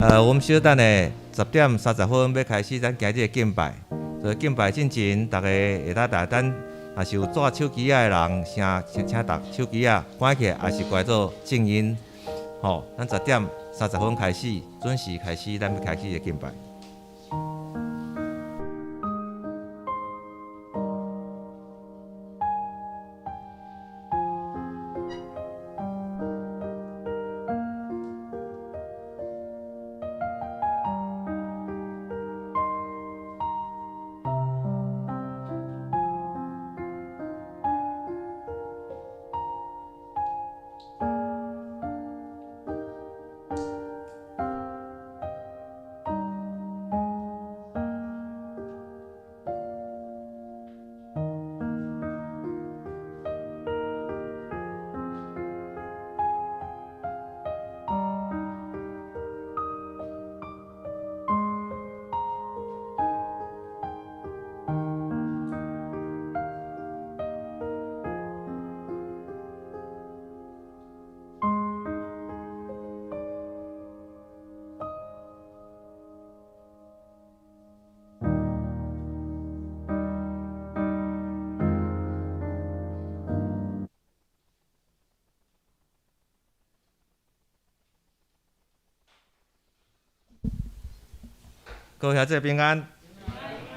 我们小等的10:30要开始咱今日的敬拜。所以敬拜进前，大家会当大等，若是有纸手机仔的人，请打手机仔关起来，还是关做静音。咱10:30开始，准时开始，咱要开始的敬拜。各位兄弟平安，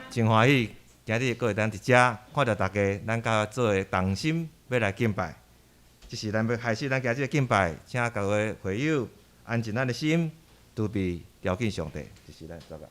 真欢喜，今日各会当伫遮看到大家，咱甲做伙同心要来敬拜。即是咱要开始咱今日的敬拜，请各位会友安静咱的心，拄备朝见上帝。就是咱做个。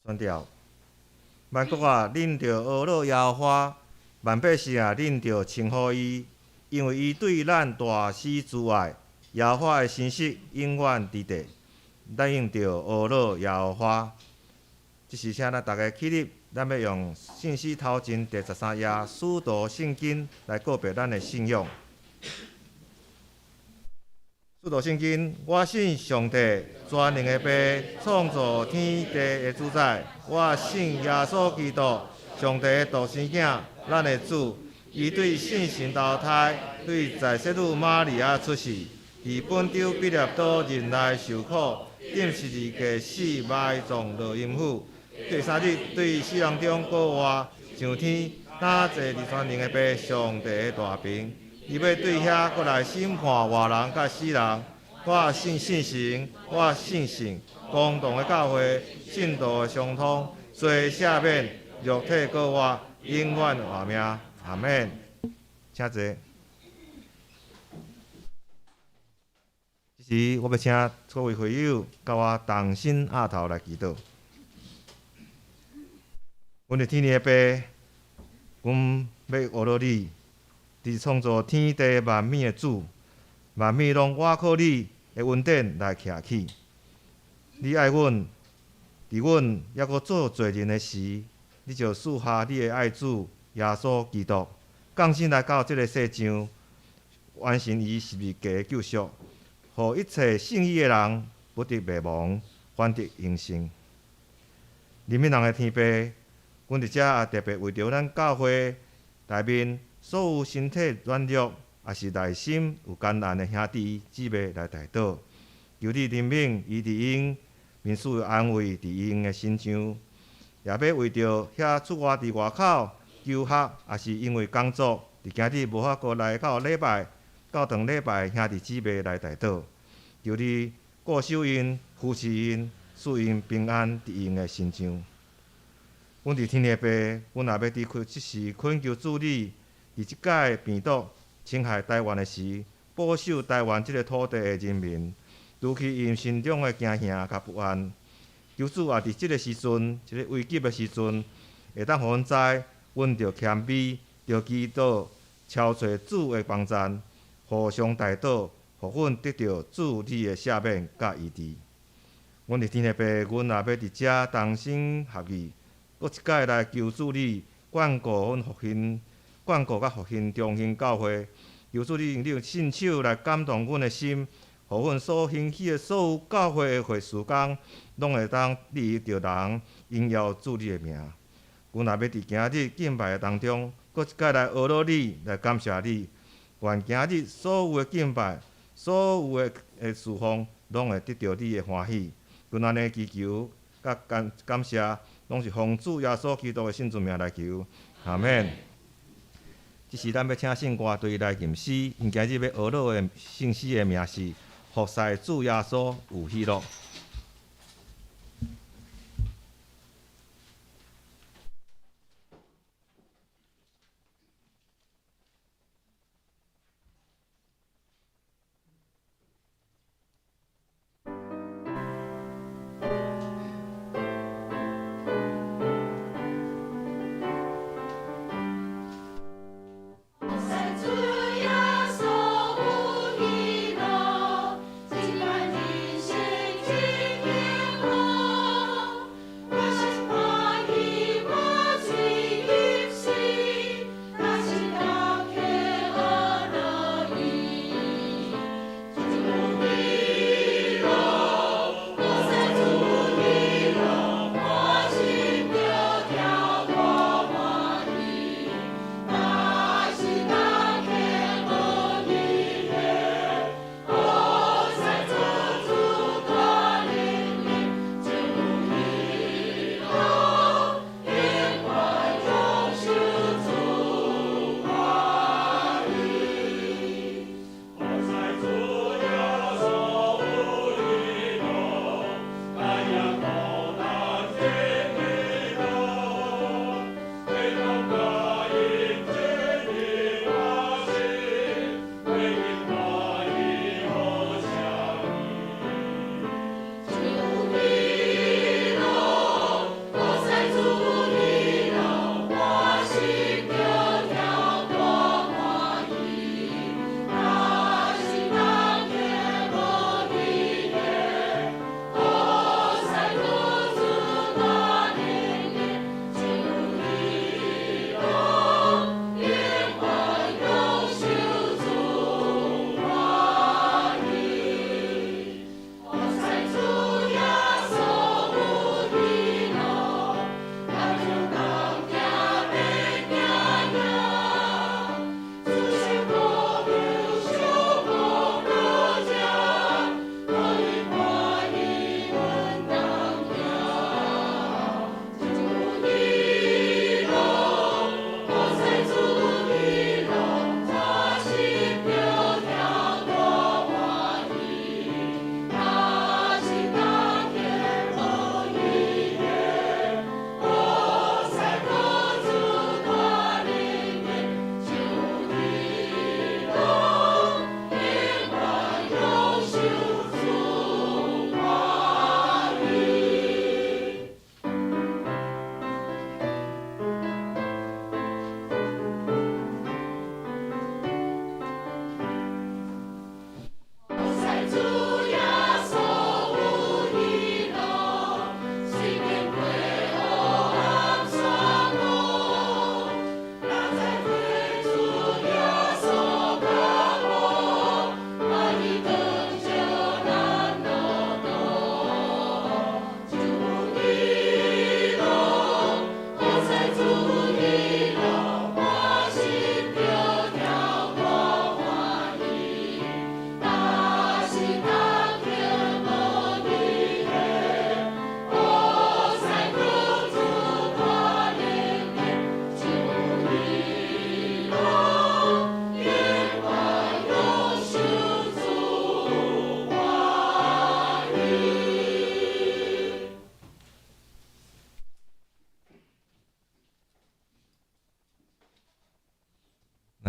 宣调，万国啊，恁着学乐耶和华；万百姓啊，恁着称呼伊，因为伊对咱大施慈爱。耶和华的信息永远伫地，咱用着学乐耶和华。即是请咱大家起立，咱要用信息头前第13页《使徒圣经》来告别咱的信仰。使徒圣经，我信上帝全能的爸，创造天地的主宰。我信耶稣基督，上帝的独生囝，咱的主。伊对圣神投胎，对在圣女玛利亚出世，伫本州彼列岛人来受苦，顶十字架死，埋葬落阴府。第三日对死人中过活，上天，打坐伫全能的爸，上帝的大屏。伊要对遐过来审判活人甲死人。我信圣神，我信神，公同的教会，信道的相通，罪赦免，肉体过活，永远活命。阿免，请坐。这时，我要请各位会友甲我同心压头来祈祷。阮的天父的爸，阮要学到你，伫创造天地万物的主，万物拢倚靠你的恩典来徛起。你爱阮，伫阮抑阁做罪人的时，你就赐下你的爱子耶稣基督，降生来到这个世上，完成伊十字架的救赎，互一切信伊的人不得灭亡，反得永生。人民人的天父，阮伫遮也特别为着咱教会内面所有身体软弱，也是内心有艰难的兄弟姊妹来代祷，求你怜悯伊伫因面赐安慰伫因的心上，也要为着遐出外伫外口求学，也是因为工作，伫今日无法过来到礼拜、到长礼拜兄弟姊妹来代祷，求你顾守因、扶持因，赐因平安伫因的心上。阮伫天父爸，阮也要伫即时恳求主你，伫即届病毒侵害台湾的时，保守台湾即个土地的人民，除去因心中的惊吓甲不安。求主也伫即个时阵，即个危急的时阵，会当互阮知，阮着谦卑，着祈祷，超找主的帮助，互相代祷，互阮得到主你的赦免甲医治。阮伫天父爸，阮也要伫遮同心合意。搁一届来求主你眷顾阮复兴，眷顾甲复兴中兴教会，求主你用信手来感动阮的心，互阮所兴起的所有教会的会事工，拢会当利益着人，荣耀主你的名。阮也要伫今日敬拜当中，搁一届来学到你，来感谢你。愿今日所有的敬拜，所有的事奉，拢会得到你的欢喜。阮安尼祈求，甲感谢。拢是奉主耶稣基督的圣主名来求，阿免。这时咱要请圣歌队来吟诗，因今日要学到的圣诗的名是“服侍主耶稣有喜乐”。主耶稣有喜乐，尽管人生。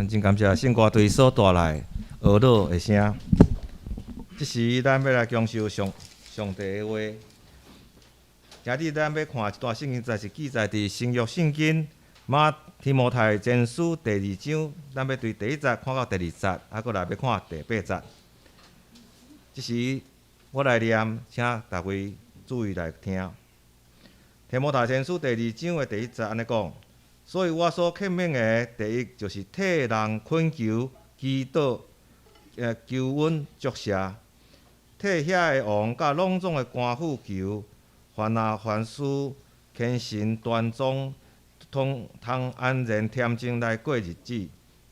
真感谢圣歌队所带来俄罗的声。这时咱要来享受上帝的话。今日咱要看一段圣经，就是记载伫新约圣经马提摩太前书第2章，咱要对第1节看到第2节，还佫来要看第8节。这时我来念，请大家注意来听。提摩太前书第2章的第1节安尼讲。所以我所欠命的第一，就是替人恳求、祈祷、求恩、祝谢，替遐个王甲隆重的官府求，凡事虔诚端庄，通安然恬静来过日子。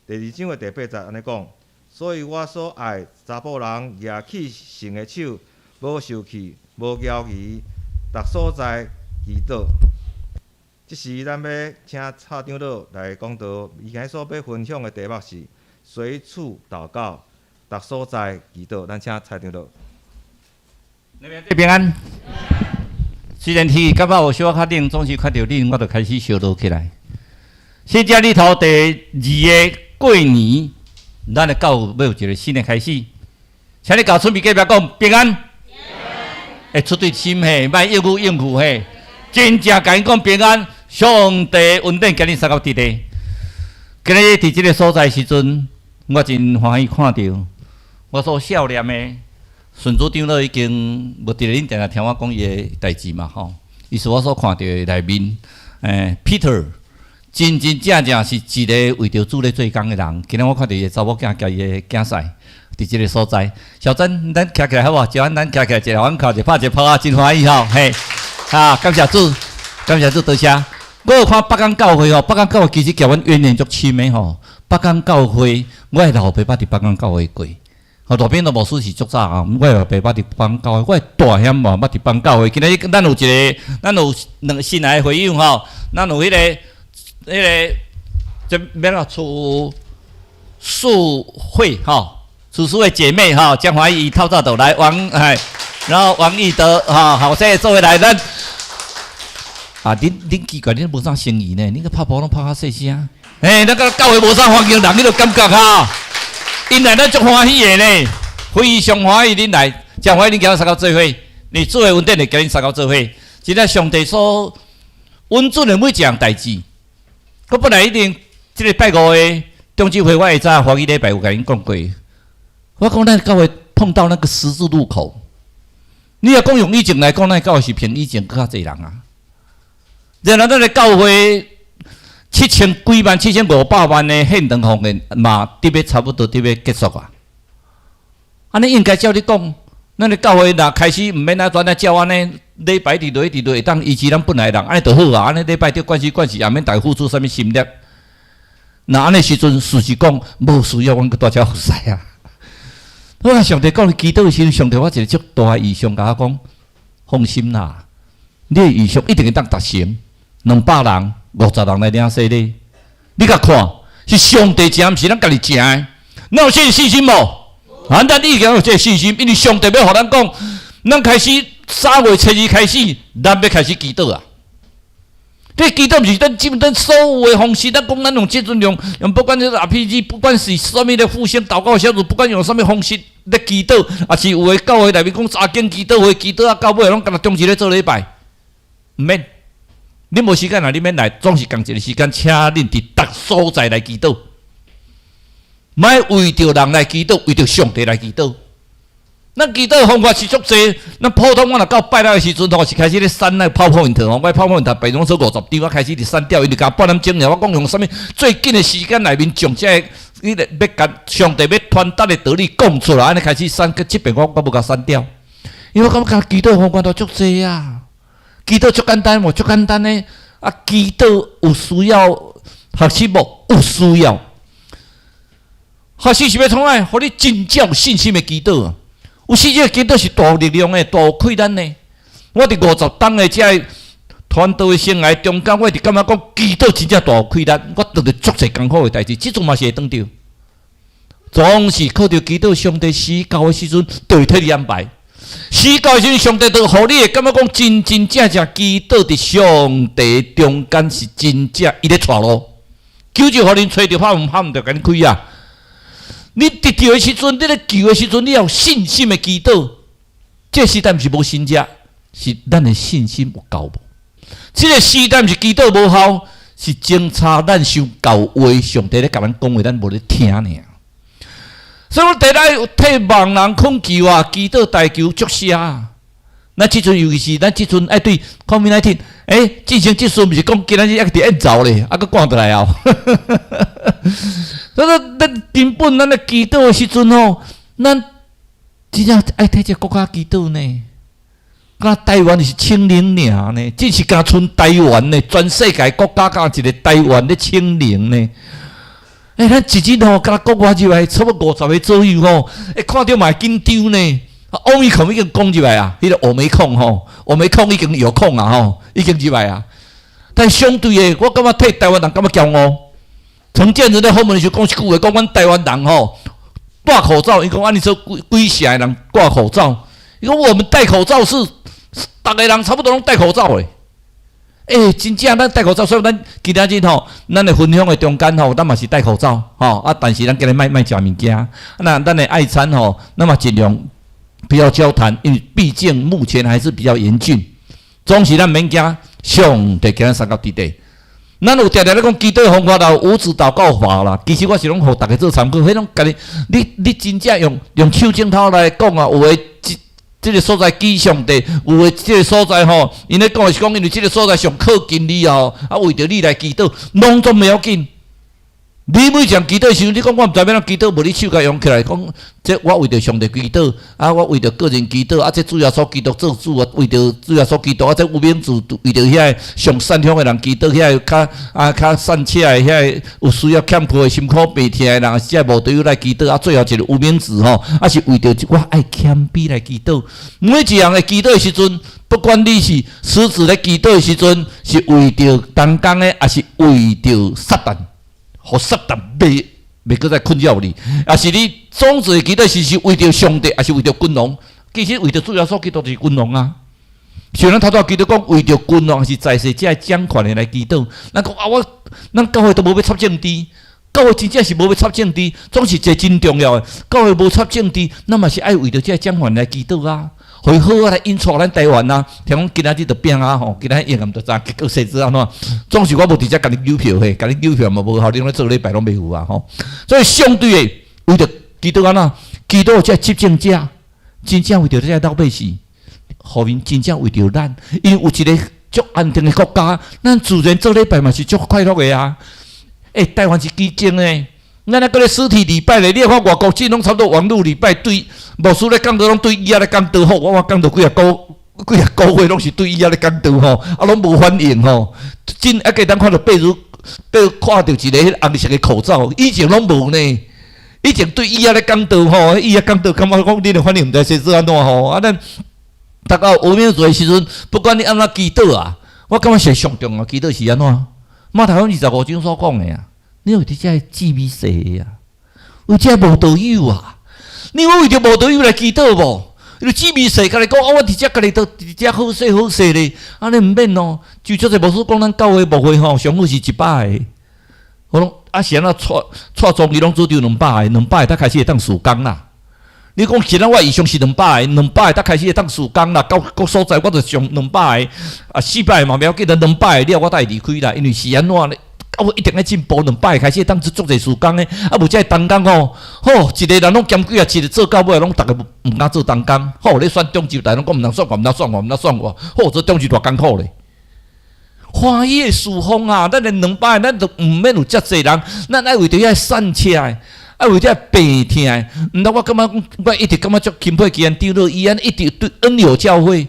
第2章的第8节安尼讲，所以我所爱查甫人举起神的手，无受气，无骄疑，逐所在祈祷。即时，咱要请蔡长老来讲道。伊今所要分享的题目是“随处祷告，逐所在祈祷”。咱请蔡长老。那边平安。虽然天感觉有小较冷，总是看到恁，我就开始烧热起来。圣经里头第2个过年，咱的教要有一个新的开始。请你教准备隔壁讲平安，会出对心嘿，莫应付应付嘿。真正甲因讲平安，上帝恩典今日三到伫地。今日伫即个所在时阵，我真欢喜看到我所少年的顺主长老已经无伫咧恁定定听我讲伊的代志嘛吼。伊是我所看到的内面，Peter 真正是一个为着主咧做工的人。今日我看到伊的查某囝甲伊的囝婿伫即个所在。小珍，咱徛起来好无？就咱徛起来，一个碗靠，一拍一泡啊，真欢喜吼，嘿。感谢主，感谢主，多谢。我有看北港教会吼，北港教会其实甲阮渊源足深的吼。北港教会，我的老爸爸伫北港教会过，吼大边都无事是足早啊。我的老爸爸伫北港教会，我的大兄嘛捌伫北港教会。今日咱有一个，咱有2个新来的会友吼，咱有迄个，这免了楚素慧吼，楚素慧姐妹吼，江华怡透早就来然后王义德好势做回来咱。恁奇怪，恁无啥生意呢？恁个拍波拢拍较细声。那个教会无啥环境，人你就感觉哈，因来咱足欢喜的呢，非常欢喜恁来，真欢喜恁今日三到做伙，你做的恩典会今日三到做伙。真正上帝所恩准的每一样代志，我本来一定即个拜5的中纪会，我会早欢喜礼拜有甲恁讲过。我讲咱教会碰到那个十字路口。你若讲用以前来讲，咱教会是偏以前更较侪人啊。然后咱个教会7000几万、7500万的献堂奉献嘛，差不多要结束啊。安尼应该照你讲，咱个教会若开始毋免转来照安尼礼拜伫落，会当医治咱本来人，安尼就好啊。安尼礼拜着关系，也免大付出啥物心力。那安尼时阵，事实讲无需要阮个大家服侍啊。我甲上帝讲祈祷的时阵，上帝我一个足大的异象，甲我讲，放心啦，你的异象一定会当达成。200人、50人来领洗礼，你甲看，是上帝食，毋是咱家己食的。咱有这个信心无？咱已经有这个信心，因为上帝要互咱讲，咱开始3月初2开始，咱要开始祈祷啊。这祈祷毋是咱基本咱所有的方式，咱讲咱用这阵用不管是 RPG， 不管是啥物的复兴祷告小组，不管用啥物方式咧祈祷，也是有的教会内面讲3间祈祷会，祈祷啊到尾拢干那中时咧做礼拜，毋免。你无时间啦，你免来，总是共一个时间，请恁伫逐所在来祈祷，莫为着人来祈祷，为着上帝来祈祷。咱祈祷方法是足济，咱普通我若到拜六的时阵吼，是开始咧删那泡泡印头吼，我泡泡印头白拢做50张，我开始伫删掉，伊就甲半点钟尔，我讲用啥物最紧的时间内面将这个你要甲上帝要传达的道理讲出来，安尼开始删，这边我无甲删掉，因为我感觉祈祷方法都足济啊。祈祷足简单无？足简单的啊！祈祷有需要学习无？有需要。学习是要创啥？互你真正有信心的祈祷啊！有信心的祈祷是大有力量的，大有气力的。我伫50档的这传道的生涯中间，我直感觉讲祈祷真正大有气力。我做着足侪艰苦的代志，即阵嘛是会当着。总是靠着祈祷，上帝施教的时阵，就会替你安排。施教的时阵，上帝就互你会感觉讲真正祈祷伫上帝中间是真正伊咧带路，求就互恁找着，喊毋着甲恁开啊！你得到的时阵，你咧求的时阵，你要有信心的祈祷。这时代毋是无信者，是咱的信心有够无？这个时代毋是祈祷无效，是侦查咱想够话，上帝咧甲咱讲话，咱无咧听尔。所以我第来替盲人恐求啊，祈祷代求作声。咱即阵尤其是咱即阵爱对 COVID-19， 进行即阵毋是讲今仔日还伫演奏咧，还佫赶倒来后。所以说，咱根本咱咧祈祷的时阵吼，咱真正爱替这国家祈祷呢。甲台湾是清零尔呢，只是甲剩台湾呢，全世界国家甲一个台湾咧清零呢。咱一日吼，甲国外入来差不多50个左右吼，看到嘛紧张呢。欧米孔已经攻入来啊，迄个欧美孔吼，欧美孔已经有孔啊吼，已经入来啊。但相对的，我感觉替台湾人感觉骄傲。陈建仁咧访问时讲一句话，讲阮台湾人吼戴口罩，伊讲安尼说几社的人戴口罩，伊讲我们戴口罩是逐个人差不多拢戴口罩诶。真正咱戴口罩，所以咱今仔日吼，咱的分享的中间吼，咱嘛是戴口罩吼但是咱今日卖食物件，那咱的爱餐吼，那么尽量不要交谈，因为毕竟目前还是比较严峻。总是咱免惊，上帝给咱三角地带。咱有常常咧讲祈祷方法啦，五指祷告法啦。其实我是拢互大家做参考，迄种家己，你真正用手指头来讲啊，有诶这个所在记上帝，有诶这个所在吼，因咧讲是讲，因为这个所在上靠近你哦，为着你来祈祷，拢总袂要紧。你每场祈祷时，你讲我毋知要怎祈祷，无你手甲用起来讲，这我为着上帝祈祷，我为着个人祈祷，这主要所祈祷做主啊，为着主要所祈祷，这有名字为着遐上善良的人祈祷，遐较善车的遐有需要欠缺的心苦病痛的人，只无队友来祈祷，最后一个有名字吼，是为着我爱谦卑来祈祷。每一样的祈祷的时阵，不管你是狮子咧祈祷的时阵，是为着当工的，还是为着撒旦。互撒旦袂搁再困扰你，也是你总之祈祷是为着上帝，还是为着君王？其实为着主要所祈祷就是君王啊。像咱头头祈祷讲为着君王是在世这掌权的来祈祷。咱讲咱教会都无要插政治，教会真正是无要插政治，总是一个真重要的。教会无插政治，咱嘛是爱为着这掌权来祈祷啊。会好啊来引出咱台湾啊，听讲今仔日就拼啊吼，今仔日硬就知结果谁知安怎？总是我无直接甲你邮票嘿，甲你邮票嘛无效，你咧做礼拜拢袂有啊吼。所以相对的，为着祈祷安怎？祈祷这执政者真正为着这老百姓，后面真正为着咱，因为有一个足安定的国家，咱自然做礼拜嘛是足快乐的啊。台湾是基建诶。咱那个咧实体礼拜咧，你看外国即拢差不多网络礼拜对，牧师咧讲道拢对伊咧讲道吼，我讲道几啊个月拢是对伊咧讲道吼，拢无反应吼。真啊，给咱看到，比如看到一个红色的口罩，以前拢无呢。以前对伊咧讲道吼，伊讲道感觉讲你咧反应毋知是做安怎吼。咱大家有面做的时阵，不管你安怎祈祷啊，我感觉是上重要祈祷是安怎？马太福音25章所讲的啊。你有伫遮智美色呀？有遮无道友啊？你有为着无道友来祈祷无？你智美色，甲你讲，我伫遮甲你伫遮好势好势咧，安尼毋免哦。就足侪牧师讲，咱教会牧会吼，上好是100个。我拢是安怎带装伊拢做着200个，200个才开始会当施工啦。你讲其他我以上是200个，200个才开始会当施工啦。到各所在我就上200个，400个嘛袂要紧，咱200个了我才会离开啦，因为是安怎咧？我一定要进步，200个开始当做者施工诶，无即个动工吼，好一个人拢兼几啊，一个做到尾拢逐个毋敢做动工，好咧选中级台拢讲毋通选我，毋通选我，毋通选我，好做中级大艰苦咧。花叶树风啊，咱连200个咱都毋免有遮济人，咱爱为着遐散车诶，爱为着病痛诶，毋通我感觉我一直感觉足钦佩基恩丢落伊安一直对恩友教会。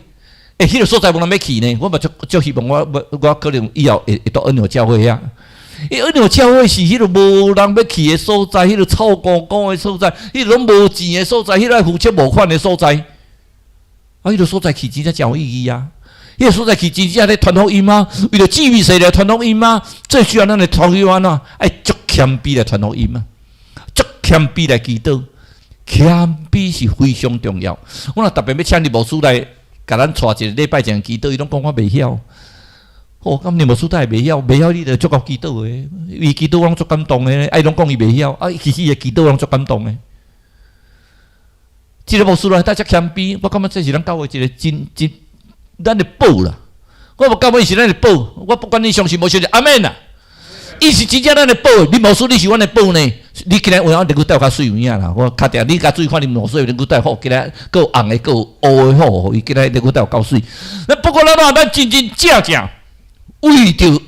迄个所在无人要去呢，我嘛足希望我可能以后会到恩友教会遐。恩友教会是迄个无人要去的所在，迄个臭公公的所在，迄个拢无钱的所在，迄个付出无款的所在。迄个所在去真正真有意义啊！迄个所在去真正咧传福音吗？为了智慧谁来传福音吗？最需要咱来传福音啊！爱足谦卑来传福音啊！足谦卑来祈祷，谦卑是非常重要。我若特别要请你牧师来。甲咱带一个礼拜前祈祷，伊拢讲我袂晓。哦，咁你无输他袂晓，袂晓你就足够祈祷诶，伊祈祷拢足感动诶，爱拢讲伊袂晓，啊，其实伊祈祷拢足感动诶。即个牧师来，大家谦卑，我感觉这是咱教会一个真，咱的宝啦。我无感觉伊是咱的宝，我不管你相信无相信，阿门啦。伊是真正咱的宝，你牧师你是阮的宝呢。你今日有影能够带较水有影啦，我确定你甲水看你牧师能够带好，今日够红的够乌的好，伊今日能够带够水。那不过咱真正为着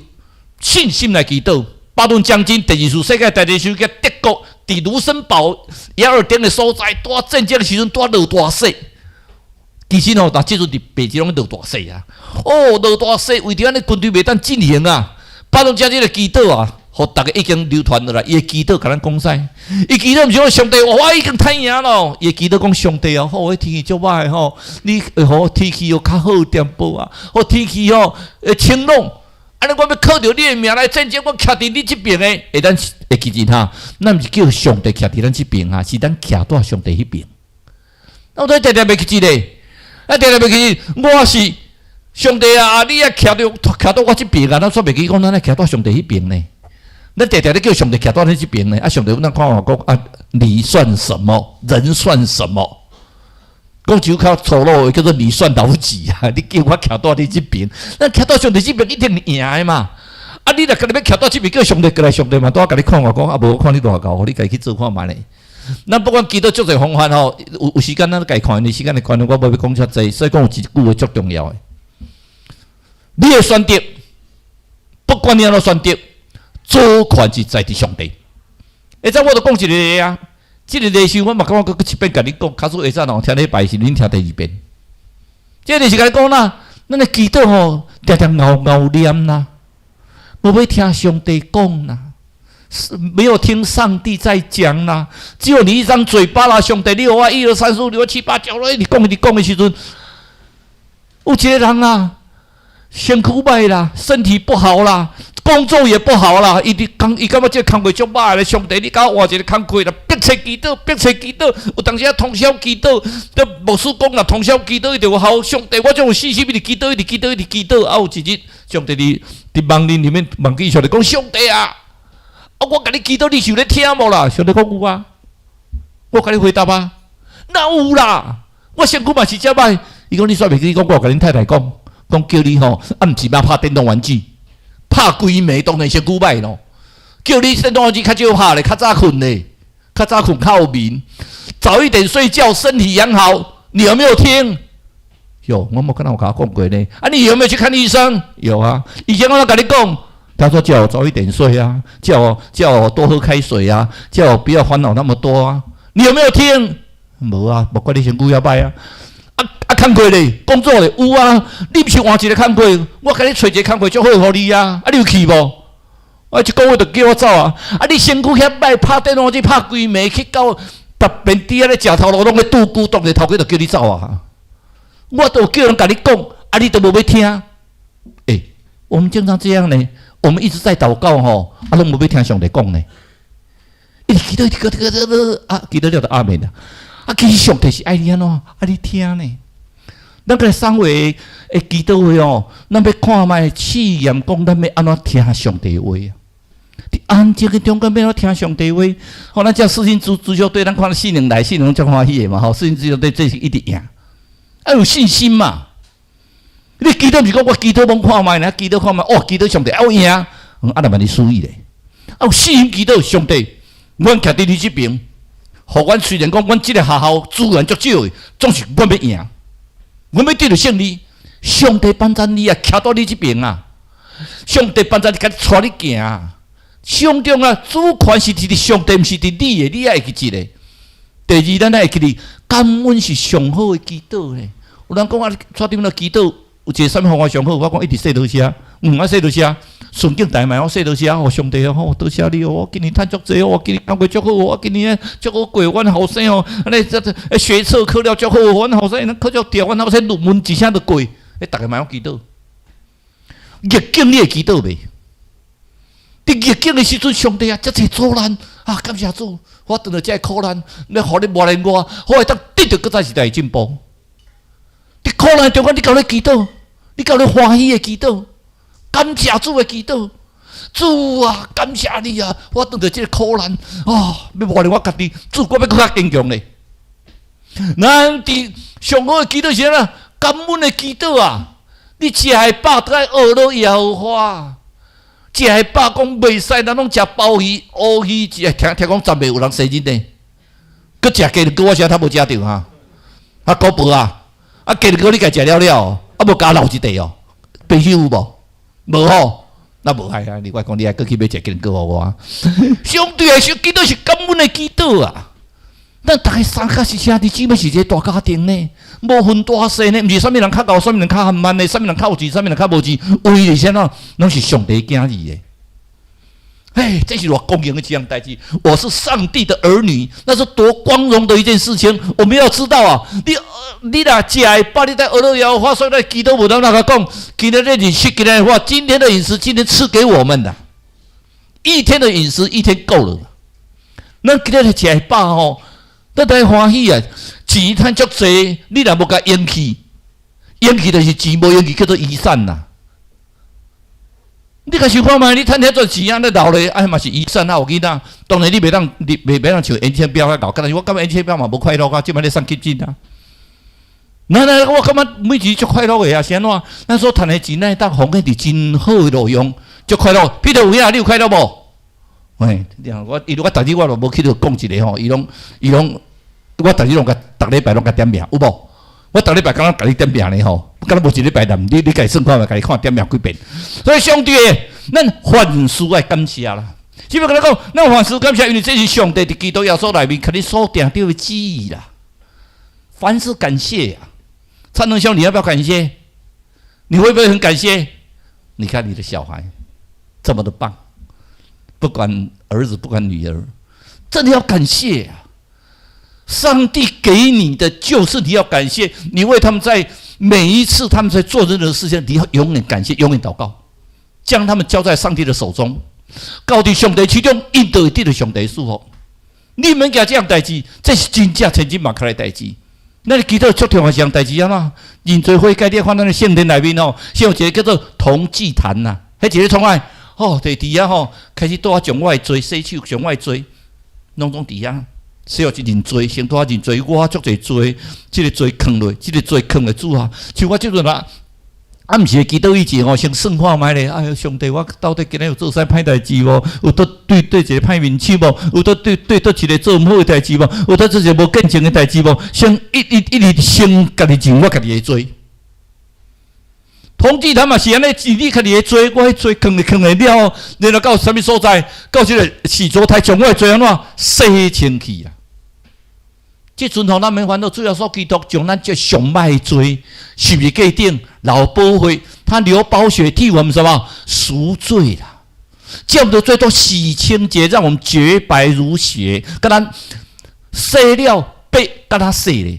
信心来祈祷。巴顿将军第二次世界大战时，甲德国伫卢森堡雅尔丁的所在，大战争的时阵，大落大雪。其实吼，但即阵伫北极拢落大雪啊！哦，落大雪，为着咱的军队袂当进行啊！巴顿将军的祈祷啊，互大家已经流传落来。伊的祈祷甲咱讲啥？伊祈祷毋是讲上帝，我已经太赢咯。伊的祈祷讲上帝啊，好，迄天气足歹吼，你好天气又较好点报啊，好天气吼晴朗。安尼我要靠着你的名来战争，我徛伫你这边的，咱会记住哈，咱毋是叫上帝徛伫咱这边啊，是咱徛在上帝迄边。我都常常袂记咧，常常袂记，我是上帝啊！你也徛到我这边啊，咱煞袂记讲咱徛到上帝迄边呢。咱常常咧叫上帝徛到咱这边呢，啊上帝咱看我讲啊，你算什么？人算什么？讲就较粗鲁的叫做你算老几啊！你叫我徛到你这边，咱徛到上帝这边一定赢的嘛！啊，你若今日要徛到这边，叫上帝过来，上帝嘛，都甲你看我讲啊，无我看你偌高，你家己去做看觅咧。咱不管祈祷足侪方法吼，有时间咱家看的时间的看，我无要讲遮济，所以讲有一句话足重要的。你的选择，不管你安怎选择，主权是在伫上帝。下早我著讲一个啊。这个历史我嘛感觉佮一遍甲你讲，卡数下早吼听礼拜是恁听第二遍。这个是甲你讲啦，咱的祈祷吼，常常熬念啦，无要听上帝讲啦，没有听上帝在讲啦，只有你一张嘴巴啦，上帝你我1、2、3、4、5、6、7、8、9，你讲的时阵，有一个人啊，身躯歹啦，身体不好啦。工作也不好啦，伊感觉这工课足歹咧。上帝，你甲我换一个工课啦，逼切祈祷，有当时啊通宵祈祷，这牧师讲啦，通宵祈祷伊就有效。上帝，我种有信心，一直祈祷，啊，有一日上帝伫梦里面问起上帝讲：上帝啊，我甲你祈祷，你是有咧听无啦？上帝讲有啊，我甲你回答啊，哪有啦？我身躯嘛是遮歹。伊讲你煞袂记，讲我甲恁太太讲叫你吼，啊，毋是要拍电动玩具。拍规暝当然是久歹咯，叫你电动玩具较少拍咧，较早困咧，较有眠，早一点睡觉，身体养好。你有没有听？有，我冇跟我讲过呢。啊，你有没有去看医生？有啊。以前我都跟你讲，他说叫我早一点睡啊，叫我多喝开水啊，叫我不要烦恼那么多啊。你有没有听？无啊，无管你身躯要歹啊。工课咧，工作咧，有啊。你不是换一个工课，我甲你找一个工课足好互你啊。啊，你有去无？啊，一个月就叫我走啊。啊，你身躯遐歹，拍电话去拍规暝，去到别边底下咧食头路，拢咧拄骨冻咧，头家就叫你走啊。我都叫人甲你讲，啊，你都无要听。我们经常这样呢，我们一直在祷告吼，啊，拢无要听上帝讲呢。祈祷啊，祈祷了就阿门啦。啊，其实上帝是爱你安怎？啊，你听呢？咱个三位的祈祷会哦，咱要看卖试验讲，咱要安怎听上帝话啊？伫安静的中间要安怎听上帝话？好，咱这四星足球队，咱看4年来4年足欢喜的嘛。吼，四星足球队这是一定赢，要有信心嘛。你祈祷毋是讲我祈祷罔看卖，祈祷看卖，哦，祈祷上帝要赢，啊，那万你输伊咧。啊，有信心祈祷上帝，阮徛伫你这边，互阮虽然讲阮即个学校资源足少的，总是阮要赢。我要得到胜利，上帝帮助你啊，徛到你这边啊！上帝帮助你，甲你带你行啊！上中啊，主权是伫上帝，毋是伫你的，你也会记一个。第二，咱会记哩，感恩是上好的祈祷咧。有人讲啊，带点了祈祷，有一个啥物方法上好？我讲一直说多谢，啊说多谢，顺境大卖我说多谢，哦上帝哦，多谢你哦，我今年赚足济哦，我今年工作足好，我今年足好过，阮后生哦，安尼学测考了足好，阮后生考足调，阮后生论文一声就过，逐个卖我祈祷。逆境你会祈祷袂？伫逆境的时阵，上帝啊，遮济阻难啊，感谢主，我拄着遮苦难，你互你磨练我，我会当得到搁再一代进步。伫苦难中间，你搞咧祈祷，你搞咧欢喜的祈祷。感谢主的祈祷。主啊，感谢你啊！我拄着这个苦难要磨练我家己，主我要更加坚强咧。咱伫上好的祈祷是啥？感恩的祈祷啊！你食的饱，都爱学了耶和华。食的饱讲袂使，咱拢食鲍鱼、乌鱼，听讲昨暝有人生日呢，佮食鸡肉，我啥他无食着哈？古婆啊，鸡肉你家食了了，无加留一地哦，朋友有无？无吼。那无害啊！你我讲，你还搁去买食鸡肉互我。相对来说，祈祷是感恩的祈祷啊。咱大家三角是啥？你姊妹是一个大家庭呢，无分大细呢，毋是啥物人较高，啥物人较慢的，啥物人较有钱，啥物人较无钱，为了啥喏，拢是上帝囝儿的。这是我公营的这样代志。我是上帝的儿女，那是多光荣的一件事情。我们要知道啊，你若食的饱，你在俄罗斯话说，那祈祷无当那个讲，今天的饮食，今天的话，今天的饮食，今天赐给我们的，一天的饮食，一天够了。咱今天食的饱吼，咱才欢喜啊！钱赚足济，你若无甲用去，用去就是钱，无用去叫做遗产呐。你甲想看觅，你趁遐多钱啊，你老咧，嘛是遗产啊，有囡仔。当然你袂当像烟枪标遐搞，但是我感觉烟枪标嘛无快乐啊，即摆咧送基金啊。我感觉每钱足快乐的啊，是安怎？咱所赚的钱呢，当放喺伫真好的路用，足快乐。譬如有影，你有快乐无？我逐日我都无去到讲一个吼，伊拢，我逐日拢甲逐礼拜拢甲点名，有无？我逐礼拜敢若甲你点名咧吼，敢若无一礼拜难，你家己算看觅，家己看点名几遍。所以上帝诶，咱凡事爱感谢啦。只要甲咱讲，咱凡事感谢，因为这是上帝伫基督耶稣内面，甲你所定定的旨意啦。凡事感谢啊！灿荣兄，你要不要感谢？你会不会很感谢？你看你的小孩这么的棒，不管儿子不管女儿，真的要感谢啊！上帝给你的就是你要感谢，你为他们在每一次他们在做任何事情，你要永远感谢，永远祷告，将他们交在上帝的手中，交伫上帝手中，因就会得到上帝祝福。你免惊这样代志，这是真正千金万克的代志。咱祈祷足重要一样代志啊嘛！认罪悔改，你看咱的圣殿内面哦，先有一个叫做同祭坛呐，迄一个创爱伫底下开始多将我的罪洗手，将我的罪拢底下。需要一认罪，先多认罪。我足侪罪，这个罪藏落，这个罪藏来主啊！像我即阵啊，毋是祈祷以前先算看觅咧。哎呀，上帝，我到底今日有做啥歹代志无？有对一个歹面手无？有对一个做毋好的代志无？有做一个无见证的代志无？先一直先家己认我家己的罪。统计他嘛是安尼，你家己的罪，我迄罪藏来了，然后到什么所在？到这个洗濯台将我的罪安怎洗清去啊？即阵咱免烦恼，主要所基督将咱这上歹的罪，是不是过顶老保会？他流宝血替我们什么赎罪啦？叫我们的罪都洗清洁，让我们洁白如雪，跟咱洗了白，跟他洗咧。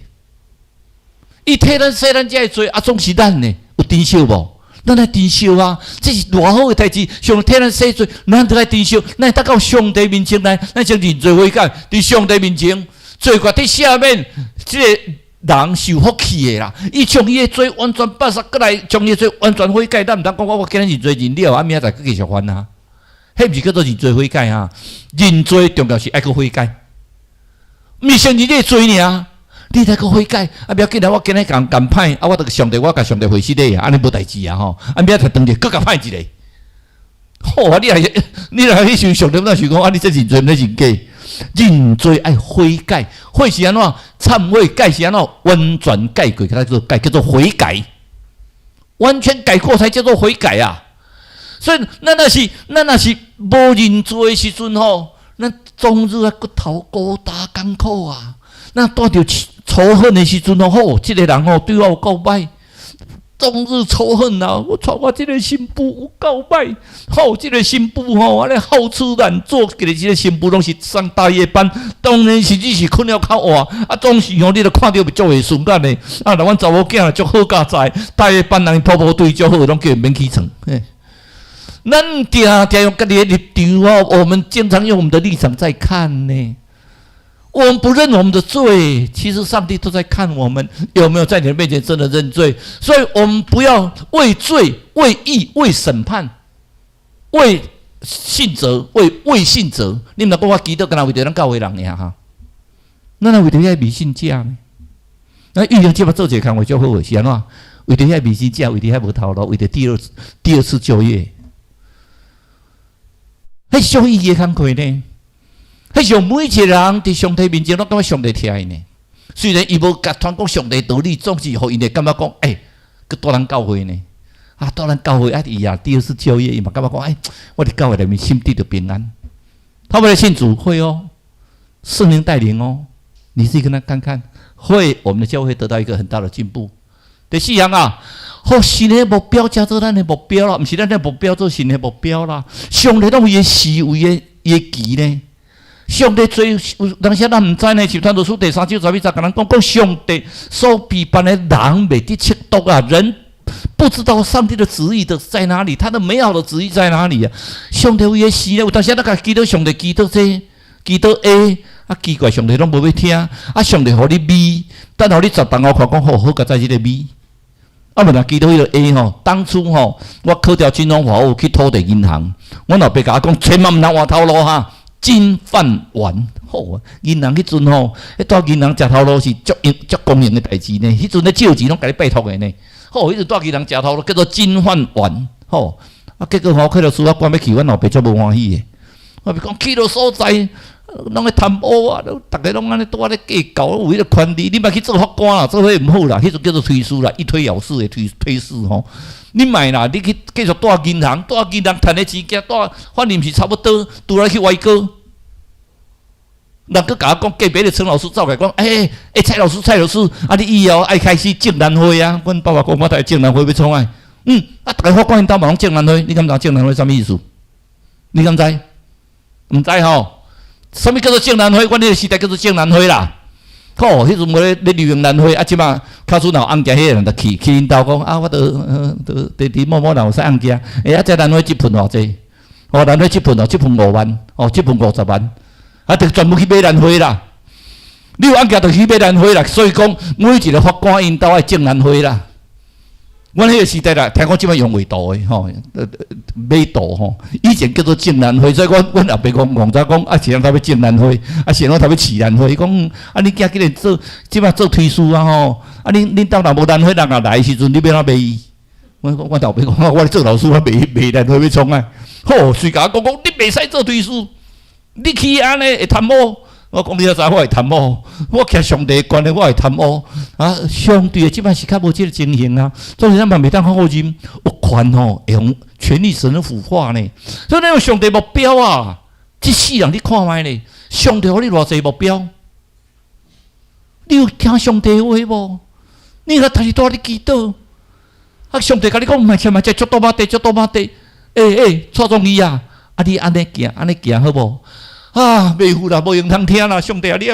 伊替咱洗咱这的罪，总是咱呢有珍惜无？咱来珍惜啊！这是偌好的代志，上帝替咱洗罪，咱都来珍惜。咱达到上帝面前来，咱先认罪悔改，伫上帝面前。罪过伫下面，这个人是有福气的啦。伊将伊的罪完全摆煞过来，将伊的罪完全悔改。咱毋通讲我今日认罪认了，明仔载继续犯啊。迄毋是叫做认罪悔改啊！认罪重要是爱去悔改，毋是承认你的罪尔。你再去悔改，不要紧啦！我今日共歹，我着上帝，我甲上帝会死咧，安尼无代志啊吼！明仔载当日搁甲歹一个。你若去想上帝，那想讲你这认罪毋咧认假？认罪爱悔改，悔是安怎？忏悔，改是安怎？完全改过，叫做改，叫做悔改。完全改过才叫做悔改啊！所以，咱若是无认罪的时阵吼，咱终日啊骨头孤单艰苦啊。咱带着仇恨的时阵吼，这个人对我有够歹。终日仇恨啊！我这个新妇有够歹，这个新妇安尼好吃懒做，这个新妇拢是上大夜班，当然是只是困了较晚，总是你著看到足会顺眼的。若阮查某囝足好佳哉，大夜班人泡对足好，拢叫免起床。咱定用家己的立场我们经常用我们的立场在看呢。我们不认我们的罪，其实上帝都在看我们有没有在你的面前真的认罪。所以我们不要为罪、为义、为审判、为信责、为信责。你们讲我基督跟他为着咱教会人呀哈，咱为着遐迷信者呢？那预言即马做一个工作就好是安怎？为着遐迷信者，为着遐无头路，为着第二次就业，迄上意义的工作呢？迄上每一个人伫上帝面前，都感觉上帝疼伊呢。虽然伊无甲传讲上帝道理，总是互因会感觉讲，佮带咱教会呢。带咱教会伊啊，第二次就业，伊嘛感觉讲，我伫教会里面心地的平安。他为了信主会哦，圣灵带领哦，你自己跟他看看，会我们的教会得到一个很大的进步。第四样啊，神的目标加做咱的目标啦，毋是咱的目标做神的目标啦。上帝拢伊的思维的期呢？上帝最有当时咱毋知呢，是《传道书》第3章11节跟咱讲上帝所批判的人袂得测度啊，人不知道上帝的旨意的在哪里，他的美好的旨意在哪里啊？上帝为的事呢，有当时咱甲祈祷上帝，祈祷这，祈祷 A， 奇怪上帝拢无要听，上帝互你 B， 等候你10档后看讲好甲在即个 B。问若祈祷迄个 A 吼，当初吼我考调金融法务去土地银行，我老爸甲我讲，千万毋通换头路哈。金饭碗，好啊！银行迄阵吼，带银行食头路是足公营的代志呢。迄阵咧借钱拢甲你拜托的呢。好，迄阵带银行食头路叫做金饭碗，好结果吼去到司法官要去，阮老爸足无欢喜的。我讲去到所在，拢咧贪污啊，逐个拢安尼拄咧计较，有迄个权利，你莫去做法官啦，做迄毋好啦，迄阵叫做推事啦，一推了事的推事吼。你莫啦，你去继续带银行趁的钱，带反正是差不多，拄来去歪哥。人佫甲我讲，隔壁的陈老师走来讲，蔡老师，你以后爱开始正南会啊？阮爸爸讲，我台正南会要创啊？逐个法官因兜嘛拢正南会，你敢知正南会啥物意思？你敢知？毋知吼？啥物叫做正南会？阮迄个时代叫做正南会啦。好，迄阵我咧留用南会，即马卡厝若有案件，迄个人就去因兜讲，我伫某某人有啥案件，这南会积分偌济？南会积分积分5万，积分50万。就全部去买南花啦！你有案件就去买南花啦，所以讲每一个法官因兜爱种南花啦。阮迄个时代啦，听讲即摆用画图的吼，买图吼，以前叫做种南花，所以阮后爸讲，戆早讲是人头要种南花，是人头要饲南花。伊讲你今日做即摆做推事啊吼，恁兜若无南花人来时阵，你要哪卖伊？我后爸讲，我做老师，我卖南花要创啊！好，随甲我讲，你袂使做推事。你去安尼会贪污？我讲你知我会贪污，我徛上帝关的我会贪污上帝即摆是较无即个情形啊，所以咱嘛袂当好好忍，有权吼会用权力神的腐化呢。所以咱有上帝目标啊，即世人你看卖咧，上帝互你偌济目标？你有听上帝话无？你若但是带你祈祷，上帝甲你讲，莫切足多马地，蔡宗义啊，你安尼行好无？袂赴啦，无用通听啦，上帝啊，你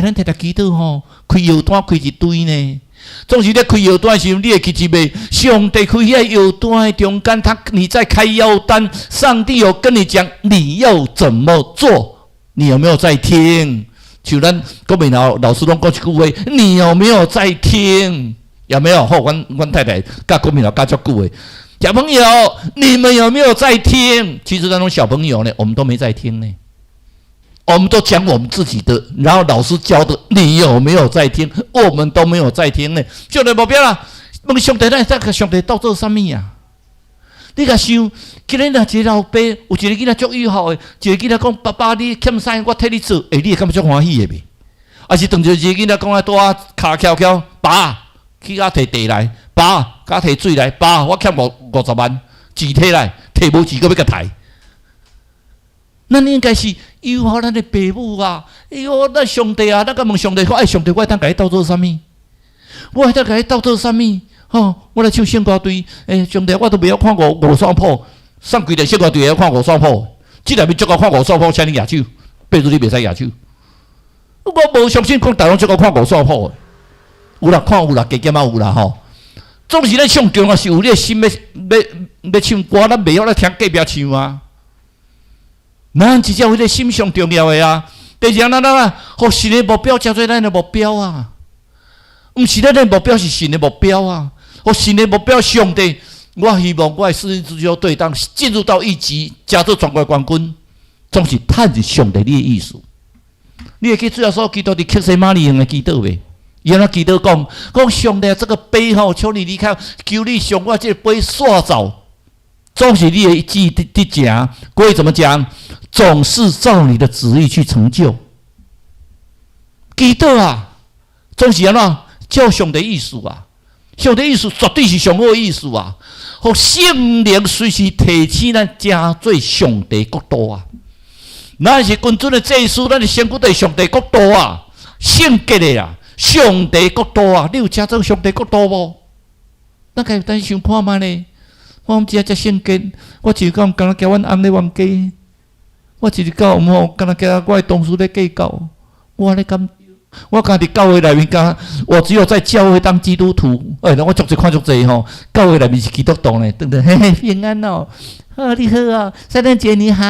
咱常常祈祷吼，开药单开一堆呢。总是咧开药单的时候，你会记一袂？上帝开遐药单的中间，你在开药单，上帝有跟你讲你要怎么做，你有没有在听？像咱国民老师拢讲一句话，你有没有在听？有没有？好，阮太太甲国民教足久的。小朋友，你们有没有在听？其实那种小朋友呢，我们都没在听呢。我们都讲我们自己的，然后老师教的，你有没有在听？我们都没有在听呢。上帝目标啦，问上帝，咱甲上帝斗做啥物啊？你甲想，今日若一个老爸有一个囡仔足友好的，一个囡仔讲爸爸，你欠啥，我替你做，你会感觉足欢喜的袂？还是当作一个囡仔讲啊，带骹翘翘，爸去甲摕地来。爸，甲摕水来，爸，我欠50万，钱摕来，摕无钱，搁要甲刣。咱应该是友好咱的父母啊！咱上帝啊，咱甲问上帝讲，上帝，我当甲你斗做啥物？我当甲你斗做啥物？我来唱圣歌队，上帝，我都袂晓看五线谱，上几条圣歌队会晓看五线谱，即内面足够看五线谱，请你举手，爬出你袂使举手。我无相信讲大拢足够看五线谱，有啦，看有啦，加减啊有啦吼。总是咱上强啊，是有你的心要唱歌，咱袂晓来听隔壁唱啊。咱只有迄个心上重要的啊。第二咱互神的目标叫做咱的目标啊，毋是咱的目标是神的目标啊。互神的目标，上帝，我希望我的私人足球队当进入到1级，加做全国冠军，总是趁着上帝你的意思。你会记最后说基督伫克西马尼园的祈祷未？伊安怎祈祷讲上帝这个杯吼，求你离开，求你将我这个杯刷走。总是你的一记的讲，各位怎么讲？总是照你的旨意去成就。祈祷啊，总是安怎照上帝意思啊？上帝意思绝对是上好的意思啊！互圣灵随时提起咱加做上帝国度啊！咱是君尊的祭司，咱是先顾在上帝国度啊，圣洁的啊，上帝国度啊！你有加做上帝国度无？咱家等想看卖呢？我毋只圣洁，我就是讲，敢若叫阮翁咧冤家，我就是讲吼，敢若叫我的同事咧计较，我咧感。我家伫教会内面，我只有在教会当基督徒。我足侪看足侪吼，教会内面是基督徒呢，对不对？嘿嘿，平安哦，你好哦，圣诞节你好。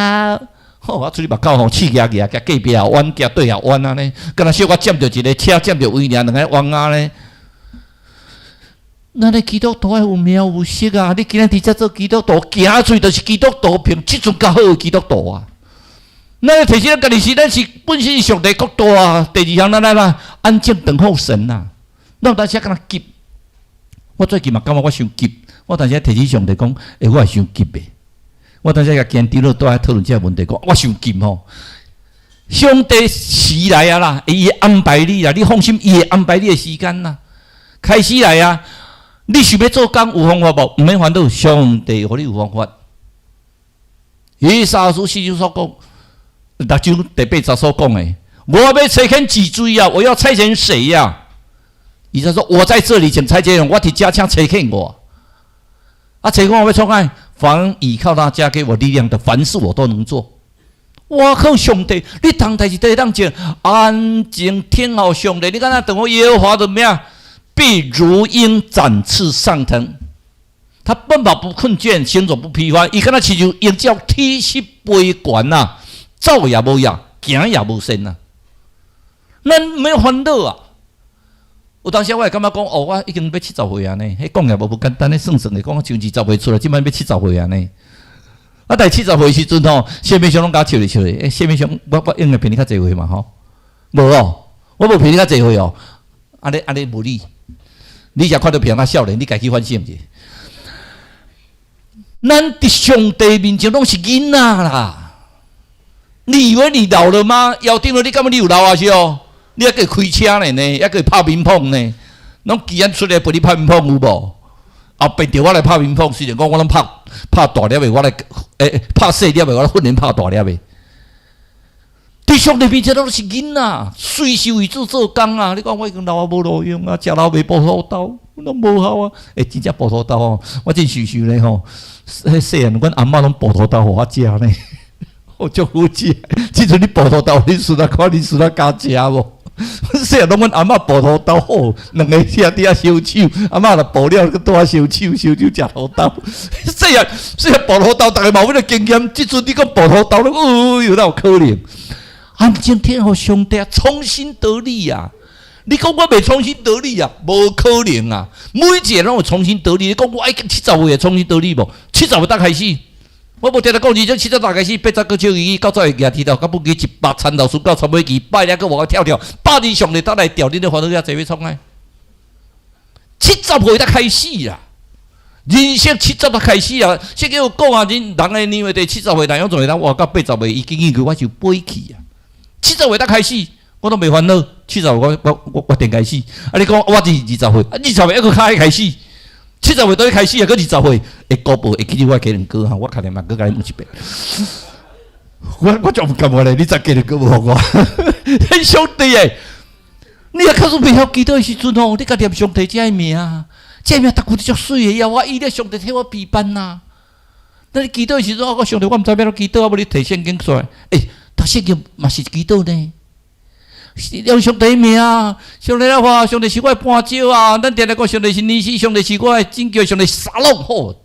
我出去目口吼，刺牙牙，甲隔壁弯，甲对后弯啊呢，敢若小可占着一个车，占着位尔，两个弯啊呢。咱咧基督徒有名有实啊！你今日伫遮做基督徒，行出就是基督徒，凭即阵较好的基督徒啊！咱提醒咱家己是，咱是本身是上帝国度啊。第二项，咱安静等候神啊。咱有当时敢若急，我最近嘛感觉我伤急。我当时提醒上帝讲，我也伤急的。我当时甲坚定了都在讨论这个问题，讲我伤急吼。上帝时来啊啦，伊会安排你啦，你放心，伊会安排你的时间啦。开始来啊，你想要做工有方法无？毋免烦恼，上帝互你有方法。以撒书4章所讲。6章第8节所讲的，我要差遣几追啊？我要差遣谁呀、啊？以撒说：“我在这里，请差遣人。我替家乡差遣我。差遣我要创爱，凡倚靠他加给我力量的，凡事我都能做。我靠上帝，你当代志都会当做安静听候上帝。你看他等我耶和华的咩啊？必如鹰展翅上腾。他奔跑不困倦，行走不疲乏。伊敢若亲像鹰叫体息飞悬呐。”走也无呀，行也无身啊！咱没有烦恼啊！有当时我会感觉讲，我已经要70岁啊呢，迄讲也无简单咧，算算咧，讲像20岁出来，即摆要70岁啊呢。但70岁时阵吼，谢面上拢甲笑咧笑咧，谢面上我应该比你较济岁嘛吼，无哦，我无比你较济岁哦，安尼无你，你才看到比较少年，你家己反省者。咱伫上帝面前拢是囡仔啦。你以为你老了吗？腰顶了，你感觉你有老啊？是哦，你还可以开车呢，还可以拍乒乓呢。拢既然出来陪你拍乒乓有无？后边着我来拍乒乓，虽然讲我拢拍大粒的，我来拍细粒的，我来训练拍大粒的。对上帝面前都是囡仔，随时为主做工啊！你讲我已经老啊，无路用啊，食老袂葡萄豆，拢无效啊！真正葡萄豆哦，我真想想咧吼，细汉阮阿嬷拢葡萄豆互我食呢。我足好食，即阵你葡萄豆，你输来看，你输来加食无？细汉拢阮阿嬷葡萄豆好，两个吃伫遐烧手，阿嬷若爆了，佮拄啊烧手食葡萄豆。细汉葡萄豆，逐个嘛有迄个经验。即阵你讲葡萄豆，有哪有可能？安静听候上帝重新得力啊！你讲我袂重新得力啊？无可能啊！每一个拢有重新得力。你讲我已经70岁重新得力无？70岁才开始。我无听他讲，70岁才开始，8十个手到早会举剃头，到不记100参头输到参尾期，100个我跳，8日上日倒来调，你咧烦恼遐济要创啊？70岁才开始啦，人生70才开始啊！这个有讲啊，人的年岁第70岁，哪样做会当活到80岁？已经我就飞去啊！70岁才开始，我都袂烦恼。70岁我定开始。你讲我是20岁，20岁一个开始。70岁倒开始啊，搁20岁，高步会记住我家人哥哈，我可能嘛搁甲你问一遍。我就唔甘我咧，你再家人哥无互我，嘿兄弟诶，你若假使袂晓祈祷诶时阵吼，你甲念上帝这名，这名逐句都足水诶，要我伊咧上帝替我陪伴呐。那你祈祷诶时阵，我上帝我毋知要怎祈祷，我要你摕圣经出来，读圣经嘛是祈祷呢。用上帝名，上帝的话，上帝是我的伴照啊！咱定定讲上帝是尼斯，上帝是我的拯救，上帝沙龙好，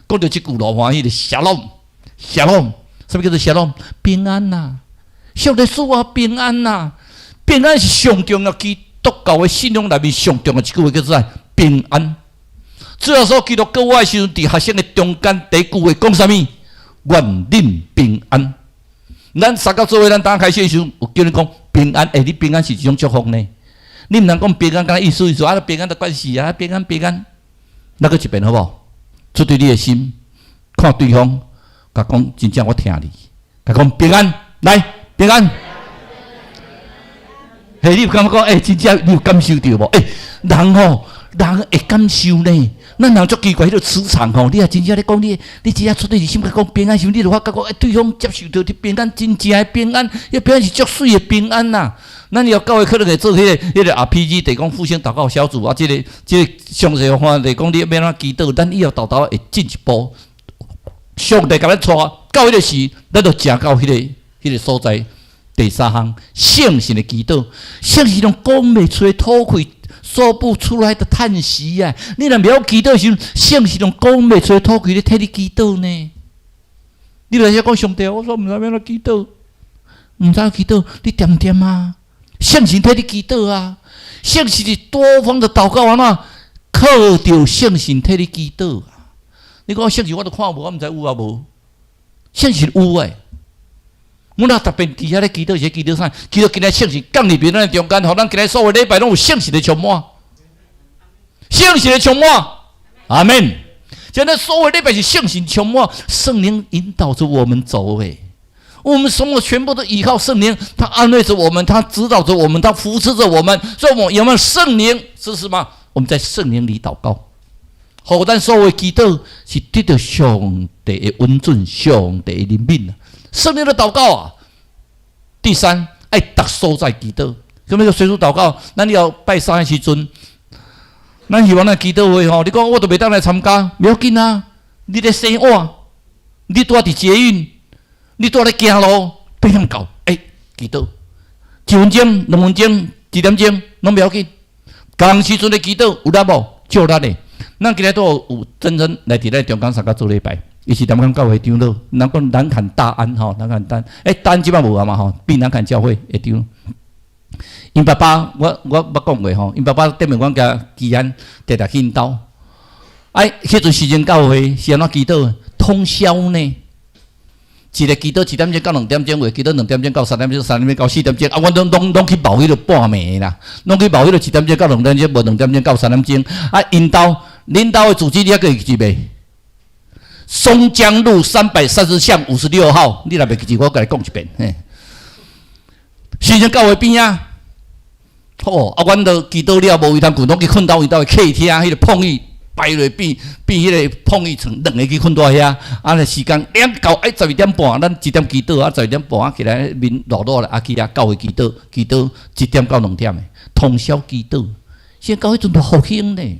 讲到这句老欢喜的沙龙，沙龙，什么叫做谢拢？平安呐！上帝赐我平安呐！平安是上重要基督教的信仰内面上重要一句话，叫做平安。主要说基督教我的时阵，伫学生的中间第一句话讲啥物？愿恁平安。咱三教做伙，咱刚开始的时候，有叫你讲平安，你平安是一种祝福呢。你毋通讲平安，敢意思啊，平安的关系啊，平安。那个一遍好不好？出对你的心，看对方，甲讲真正我听你，甲讲平安，来平安。你有感觉讲真正你有感受到无？人会感受呢。咱人足奇怪，迄个磁场你也真正咧讲你真正出对你心，甲讲平安时，你就发觉讲对方接受到你平安，真正的平安，迄平安是足水的平安呐。咱以后教会可能会做迄个 RPG， 得讲复兴祷告小组啊，这个详细话得讲你要怎祈祷，咱以后祷会进一步。上帝甲咱带到迄个时，咱就行到迄个所在。第三项，圣神的祈祷，圣神用讲袂出的吐气，说不出来的叹息啊！你若袂晓祈祷的时候，圣神用讲袂出的吐气咧替你祈祷呢？你若是讲上帝，我说毋知要怎祈祷，毋知祈祷，你点点啊？圣神替你祈祷啊！圣神是多方的祷告啊，靠着圣神替你祈祷啊！你讲圣神我都看无，我毋知有啊无？圣神有诶。阮若特别伫遐咧祈祷，是祈祷啥？祈祷今日圣神降入咱的中间，互咱今日所有礼拜拢有圣神的充满，圣神的充满，阿门。现在所有礼拜是圣神充满，圣灵引导着我们走诶。我们什么全部都依靠圣灵，他安慰着我们，他指导着我们，他扶持着我们。所以，我们有没有圣灵？是什么？我们在圣灵里祷告，互咱所有祈祷是得到上帝的恩准、上帝的怜悯。圣灵的祷告啊，第三爱逐所在祈祷。什么叫随处祷告？咱要拜山的时阵，咱希望咱祈祷会吼，你讲我都袂当来参加，不要紧啊！你咧洗碗，你住伫捷运，你住咧行路，八点到，祈祷1分钟、2分钟、1点钟，拢不要紧。同时阵的祈祷有力无？足力的。咱今日都有真正来伫咱中间三甲做礼拜。伊是南港教会长老，南港南坎大安吼，南坎大安即摆无啊嘛吼，变南坎教会会长。因爸爸，我讲过吼，因爸爸顶面阮甲基安常常去因兜。迄阵时间教会是安怎祈祷？通宵呢？一个祈祷1点钟到2点钟，祈祷2点钟到3点钟，3点钟到4点钟。阮拢去报迄个半暝啦，拢去报迄个1点钟到2点钟，无2点钟到3点钟。因兜恁兜的主旨你还记记袂？松江路330巷56号，你若袂记住，我甲你讲一遍。时间教会边啊，阮都祈祷了，无位通困，拢去困到伊兜的客厅，迄个碰椅摆落变迄个碰椅床，2个去困到遐。时间到12点半，咱1点祈祷12点半起来面热热咧，去教会祈祷1点到2点的通宵祈祷。现在教会阵都复兴呢。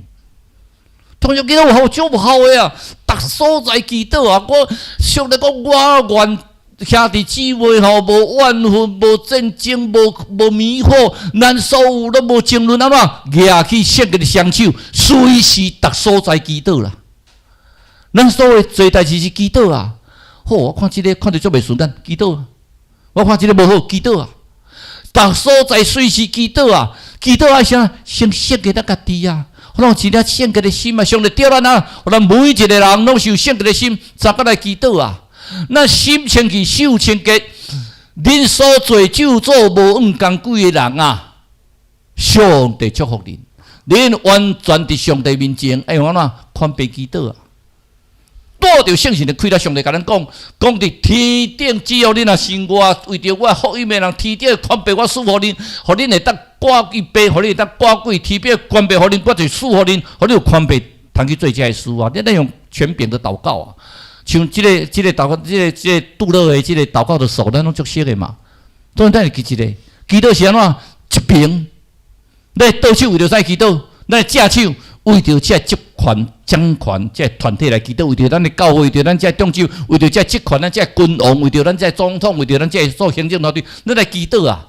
通常祈祷有好少无好诶啊，逐所在祈祷啊！我上帝讲，我愿兄弟姊妹吼，无怨恨，无战争，无迷惑，咱所有都无争论，安怎举起圣洁的双手，随时逐所在祈祷啦。咱所有做代志是祈祷啊！我看即个看着足袂顺眼，祈祷啊！我看即个无好，祈祷啊！逐所在随时祈祷啊！祈祷啊啥？先献给咱家己啊！咱有一颗圣洁的心啊，上帝叫咱啊，咱每一个人拢是有圣洁的心，怎个来祈祷啊？咱心清气，手清洁，恁所做就做无误工贵的人啊，上帝祝福恁，恁完全伫上帝面前，安怎宽卑祈祷啊？带着圣神的开了，上帝甲咱讲伫天顶，只要恁若信我，为着我福音的人，天顶宽卑我赐福恁，互恁会当挂一杯，互恁会当挂贵，天边宽卑，互恁我就赐福恁，互恁有宽卑，通去做这事啊！你用权柄的祷告啊，像这个祷告，这个杜勒的这个祷告的手，咱拢足熟的嘛。当然，咱会记一个，祈祷是安怎？一边，咱倒手为着啥祈祷？咱正手为着这集权、掌权这团体来祈祷，为着咱的教会，为着咱这众手，为着这集权、咱这君王，为着咱这总统，为着咱这所行政团队，咱来祈祷啊！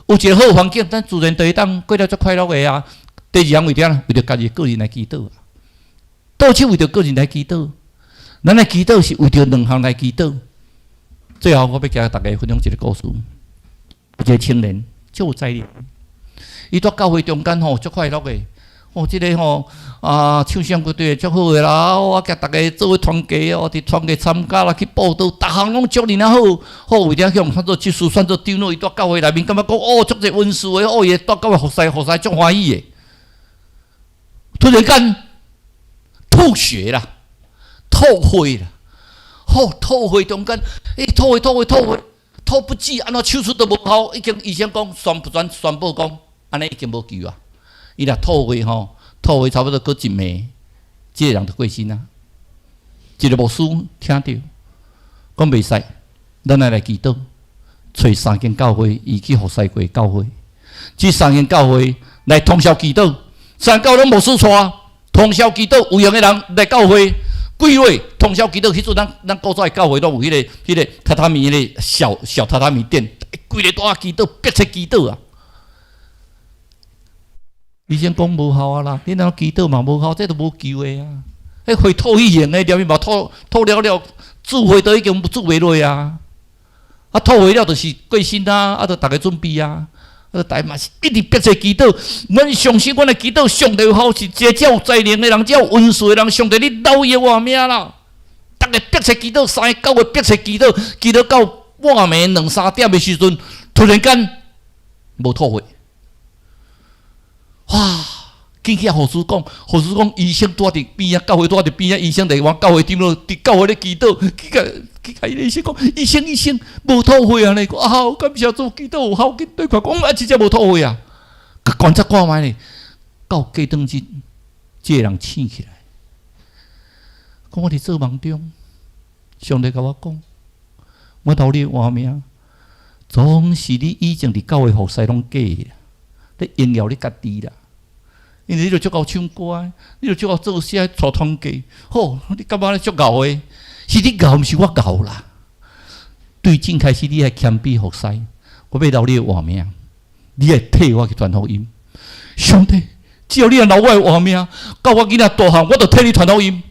有一个好环境，咱自然就会当过了足快乐的啊。第二项为着家己个人来祈祷啊，倒手为着个人来祈祷，咱的祈祷是为着2项来祈祷。最后，我要甲大家分享一个故事。一个青年，足有才能。伊在教会中间吼，足快乐的。即个唱声乐队足好个啦，我甲大家做伙团结哦，伫团结参加啦，去报道，逐项拢足尔好。好为了向做技术算做丢落，伊在教会内面感觉讲足侪温事的，伊在教会服侍足欢喜的。突然间吐血啦，吐血啦，吐血中间，吐不止，安怎手术都无效，已经医生讲宣布讲，安尼已经无救啊！伊若吐血差不多过一暝，即个人就过身啊。一个牧师听到，讲袂使，咱来祈祷，找3间教会，伊去服侍过教会，即3间教会来通宵祈祷，3教拢牧师带，通宵祈祷，有用的人来教会。几月通宵祈祷？迄阵咱古早的教会拢有迄个榻榻米，迄个小榻榻米垫，规个大祈祷，迫切祈祷啊！医生讲无效啊啦，你若祈祷嘛无效，这都无救的啊！迄会吐血型的，连面嘛吐了，治血都已经治袂落啊！啊，吐血了就是过身啊，啊，着大家准备啊！大嘛是一直迫切祈祷，阮相信阮的祈祷，上帝有效，是一个有才能的人，有温顺的人，上帝你留伊活命啦！逐个迫切祈祷，3个9月迫切祈祷，祈祷到半暝2、3点的时阵，突然间无吐血，哇！紧去护士讲，医生住伫边啊，教会住伫边啊，医生伫往教会顶落，伫教会咧祈祷，去甲医生讲，医生无吐血啊！你讲啊，感谢主，祈祷有效，紧对看讲啊，真正无吐血啊！甲观察看觅咧，到过当日，即个人醒起来，讲我伫做梦中，上帝甲我讲，我留你活命，总是你以前伫教会服侍拢假的，你荣耀你家己啦。因为你著足够唱歌，你著足够做诗带团契，好，你感觉你足够的？是你够，毋是我够啦。对正开始，你还谦卑服侍，我要留你的活命，你会替我去传福音。上帝，只要你留我的活命，到我囡仔大汉，我就替你传福音。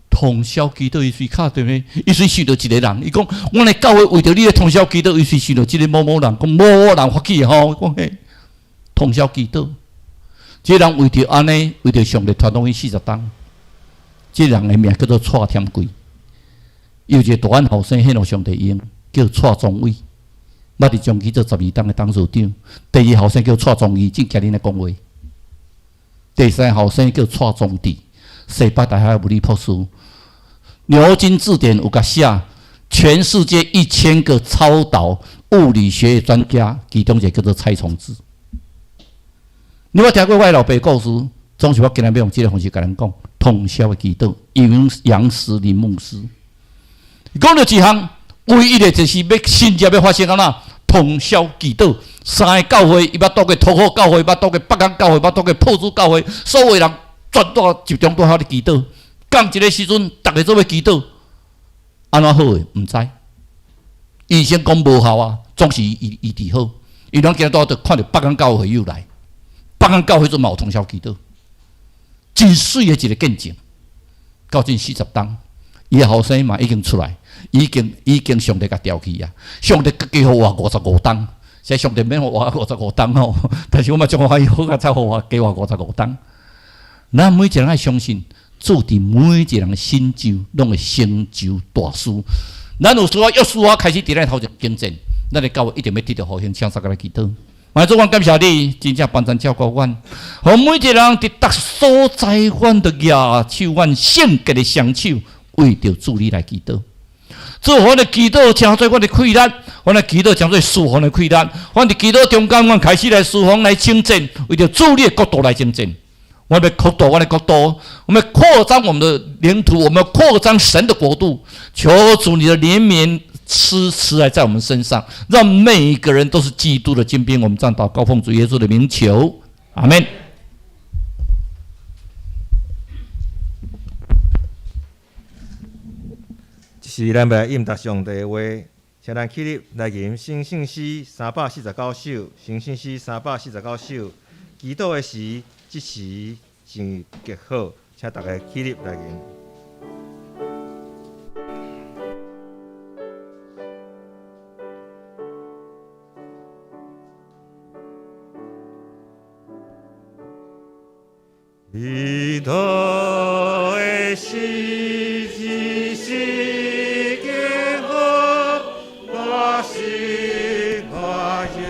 通宵祈祷，伊随卡对面，伊随想到一个人，伊讲：我来教会为着你的通宵祈祷，伊随想到一个某某人，讲某某人发起吼，讲嘿，通宵祈祷。这人为着安尼，为着上帝传福音40天，这人的名叫做蔡添贵。有一个大汉后生献互上帝用，叫蔡宗伟，捌伫中期做12天的董事长。第2后生叫蔡宗义，正今日咧讲话。第3后生叫蔡宗弟，西北大学物理博士。牛津字典有甲写，全世界1000个超导物理学专家，其中一个叫做蔡崇智。你有听过我老爸故事？总是我今日要用这个方式甲人讲，通宵的祈祷，杨石林牧师讲到一项，唯一的就是要新接要发生安怎？通宵祈祷，3个教会，伊捌倒过土好教会，捌倒过北港教会，捌倒过破主教会，所有人全都集中在遐咧祈祷。讲一个时阵，逐个做要祈祷，安怎好诶？毋知。医生讲无效啊，总是医治好。伊拢今日都看到北港教会又来。北港教会阵嘛有通宵祈祷，真水的一个见证。到近40天，伊的后生嘛已经出来，已经上帝甲调去啊！上帝加互我55天，现在上帝免互我55天吼，但是我嘛将欢喜好甲才互我加我55天。咱每一个人爱相信，注定每一个人的成就拢会成就大事。咱有需要开始伫咱头前见证，咱的教会一定要得到好兴，向上甲来祈祷。万主，我感谢你，真正帮咱照顾阮，互每一个人伫逐所在，阮都举手，阮圣洁的双手，为着主你来祈祷。主，阮的祈祷成做阮的溃烂，阮的祈祷成做释放的溃烂。阮伫祈祷中间，阮开始来释放来征战，为着主你的国度来征战。我们要扩大我们的国度，我们扩张我们的领土，我们扩张神的国度。求主你的怜悯慈爱在我们身上，让每一个人都是基督的精兵。我们站祷告，奉主耶稣的名求，阿门。这是咱要应答上帝的话，请咱起立来吟新圣诗349首，新圣诗349首。祈祷的时，即时真极好，请大家起立来吟。道的是只是个好，我是我耶。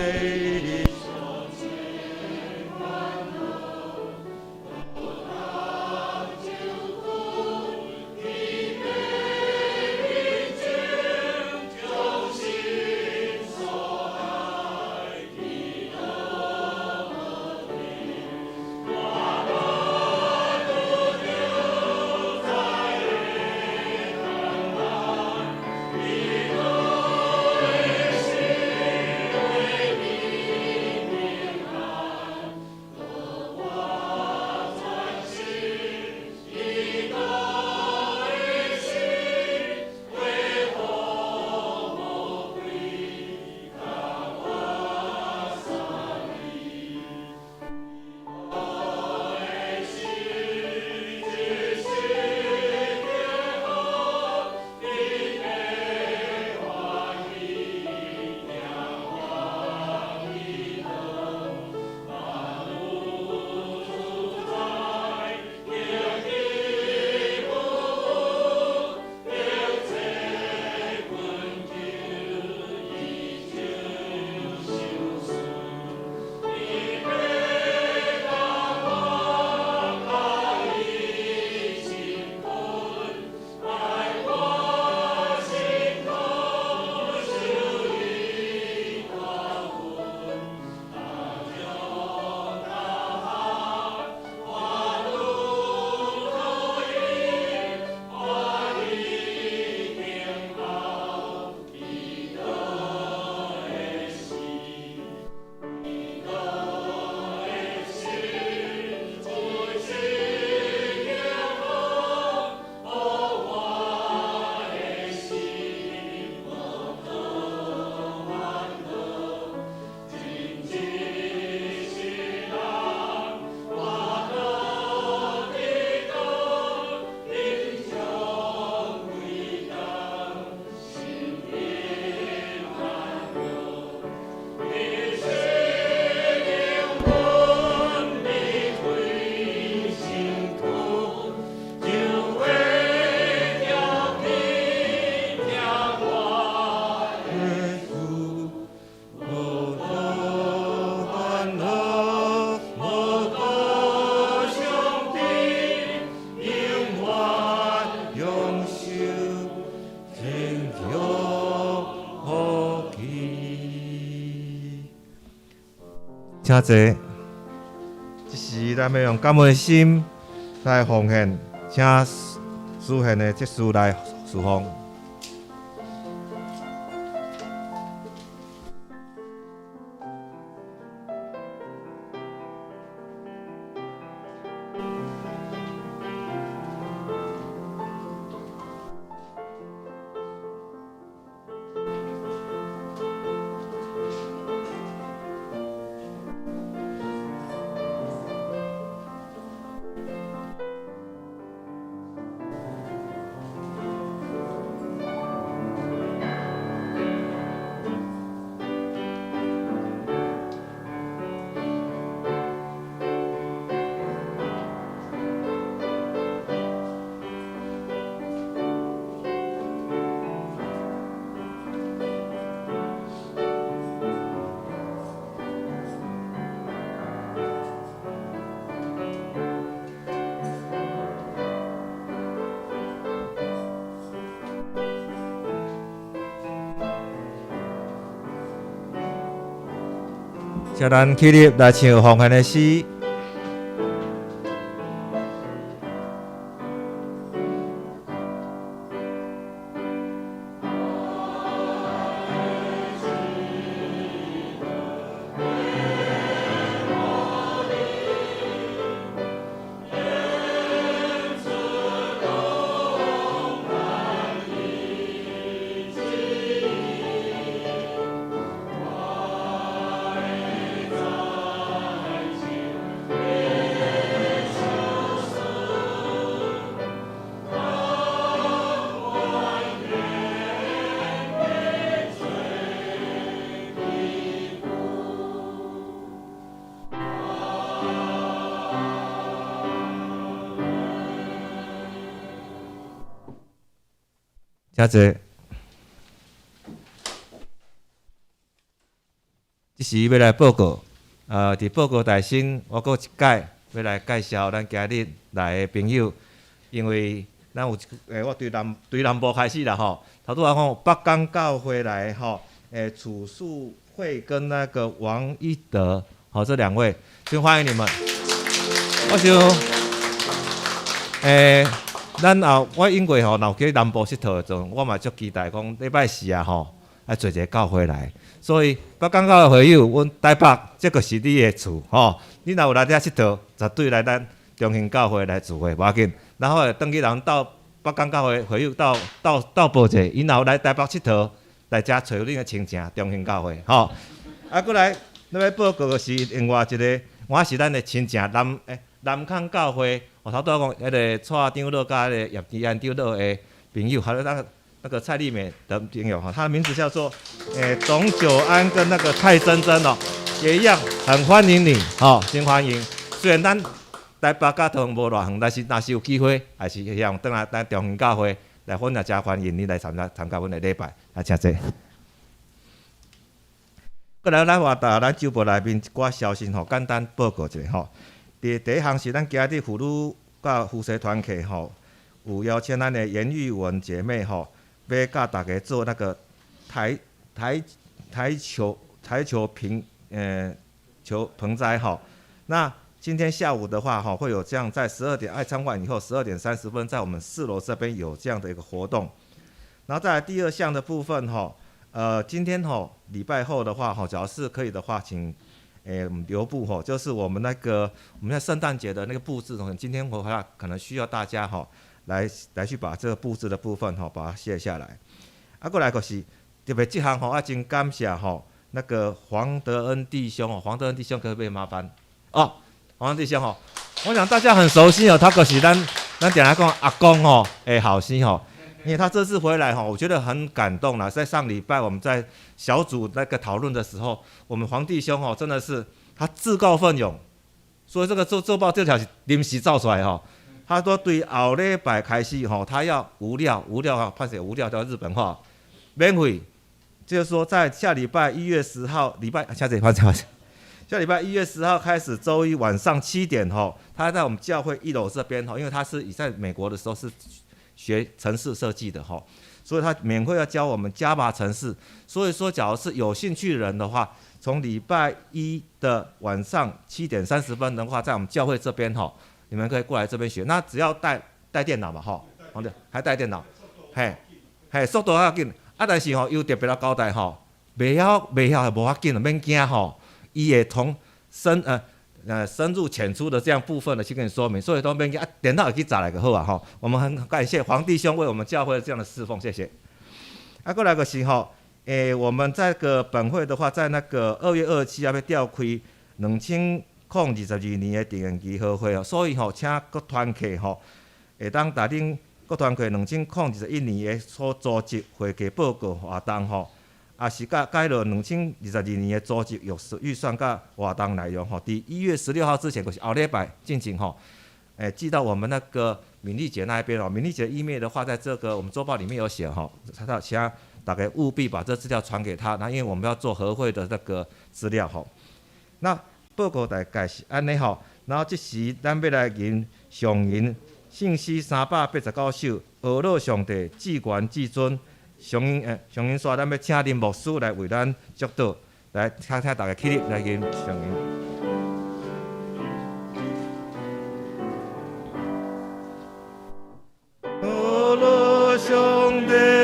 请坐，这时咱要用感恩的心来奉献，请属献的这事来侍奉。请咱起立来唱奉献的诗。遮济。即时要来报告，伫报告台先，我阁一解要来介绍咱今日来的朋友，因为咱有我对南部开始啦吼，头拄仔讲北港教会来吼，楚树慧跟那个王一德，好这两位，先欢迎你们。我想，咱我因为吼，若去南部佚佗的阵，我嘛足期待讲礼拜四啊吼，要做一个教会来。所以北港教会朋友，阮台北这个是你的厝吼，你若有来遮佚佗，绝对来咱中兴教会来聚会，无要紧。然后登记人到北港教会朋友到报者，因若有来台北佚佗，来遮找恁的亲情中兴教会吼。过来，咱要报告的是另外一个，我是咱的亲情南康教会，我头拄讲迄个蔡长老甲迄个叶基安长老的朋友，还有那个蔡丽美的朋友哈，他的名字叫做董九安跟那个蔡珍珍哦，也一样很欢迎你哦，真欢迎。虽然咱台北甲桃园无偌远，但是若是有机会，还是希望转来咱中兴教会来，阮也真欢迎你来参加阮的礼拜，真济。过来，咱话咱周报内面一寡消息吼，简单报告一下吼。第一项是咱今日妇女甲夫妻团契吼，有邀请咱的严玉文姐妹吼。要教大家做那个台球盆栽哈。那今天下午的话哈，会有这样在12点爱参观以后12点30分，在我们4楼这边有这样的一个活动。然后再来第二项的部分哈，今天哈礼拜后的话哈，只要是可以的话，请留步哈，就是我们在圣诞节的那个布置，今天的话可能需要大家哈。来去把这个布置的部分吼，把它写下来。过来就是特别这项吼，真感谢吼那个黄德恩弟兄哦，黄德恩弟兄可不可以麻烦哦？黄德恩弟兄吼，我想大家很熟悉哦，他可是咱点来讲阿公哦，好心吼，因为他这次回来吼，我觉得很感动啦。在上礼拜我们在小组那个讨论的时候，我们黄弟兄吼真的是他自告奋勇，所以这个做报这条是临时造出来吼。他说：“对后礼拜开始吼，他要无料哈，拍写无料叫日本话，免费。就是说，在下礼拜1月10号，下礼拜1月10号开始，周一晚上7点吼，他在我们教会1楼这边吼，因为他是在美国的时候是学程式设计的吼，所以他免费要教我们 Java 程式。所以说，假如是有兴趣的人的话，从礼拜1的晚上7点30分的话，在我们教会这边吼。”你们可以过来这边学，那只要带电脑嘛，吼，还带电脑，速度较紧，但是吼，又特别来交代吼，袂晓也无要紧，免惊吼，伊会从深入浅出的这样部分的去跟你说明，所以都免惊，电脑也去找来就好啊，吼，我们很感谢黄弟兄为我们教会这样的侍奉，谢谢。过来个是吼，我们这个本会的话，在那个2月27号要召开2022年的定延期好会哦，所以吼，请各团契吼，会当带领各团契2021年的所组织会计报告活动吼，也是介绍2022年的组织预算甲活动内容吼，伫1月16号之前，就是后礼拜进行吼，寄到我们那个敏丽姐那一边哦。敏丽姐的 email 的话，在这个我们周报里面有写吼，请大家务必把这资料传给他，那因为我们要做和会的那个资料吼，那。报告大概是安尼吼，然后即时咱要来上吟信息389首，俄罗上帝至权至尊，上吟煞咱要请林牧师来为咱祝祷，来听大家起立来吟上吟。俄罗上帝。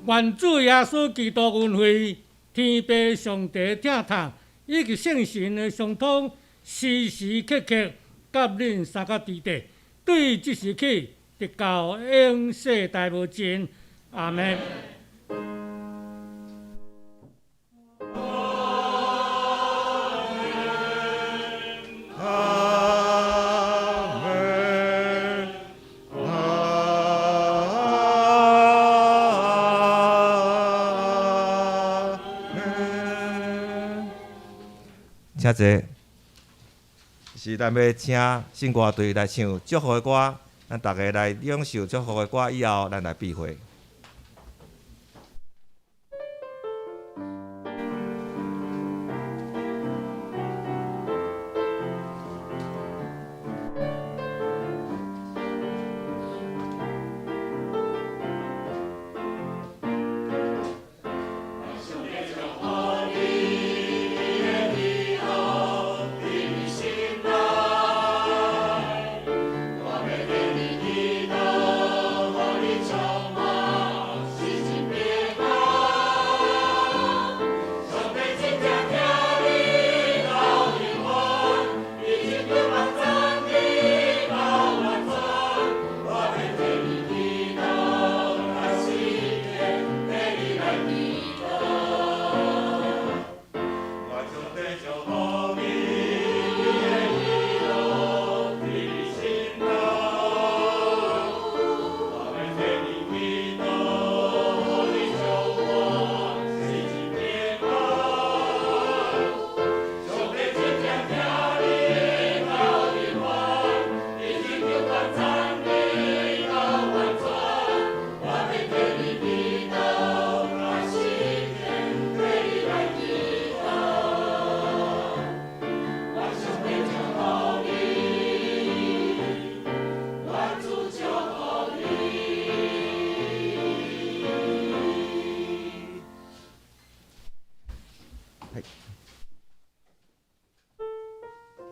愿主耶稣基督恩惠、天父上帝疼痛，以及圣神的相通，时时刻刻甲恁三个伫地，对即时起直到永世代无尽。阿门。请坐，是咱要请信歌队来唱祝福的歌，咱大家来领受祝福的歌以后，咱来闭会。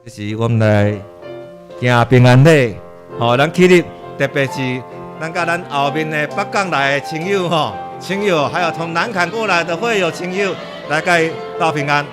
这是我们来行平安礼，咱起立，特别是咱甲咱后面的北港来的亲友亲友，还有从南坎过来的会友亲友，来甲伊道平安。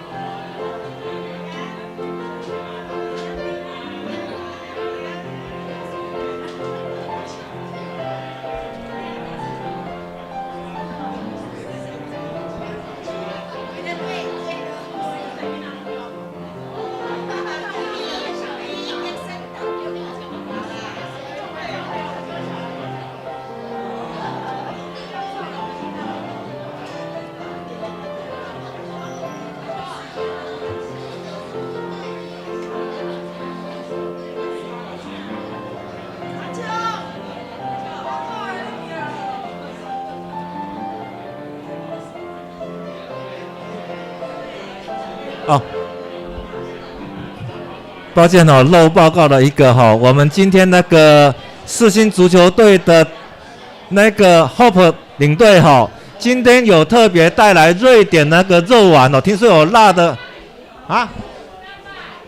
哦，抱歉漏报告了一个我们今天那个世新足球队的那个 Hope 领队今天有特别带来瑞典那个肉丸听说有辣的啊。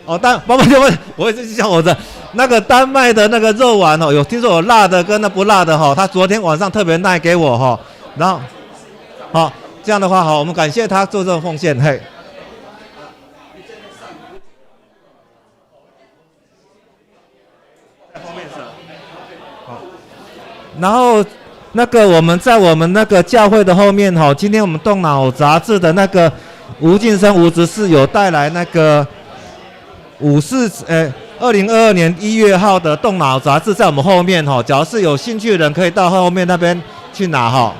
抱歉，我也是讲我的那个丹麦的那个肉丸有听说有辣的跟那不辣的他昨天晚上特别带给我然后这样的话我们感谢他做这种奉献嘿。然后那个我们在我们那个教会的后面今天我们动脑杂志的那个吴敬生吴执事有带来那个2022年1月号的动脑杂志在我们后面假如是有兴趣的人可以到后面那边去拿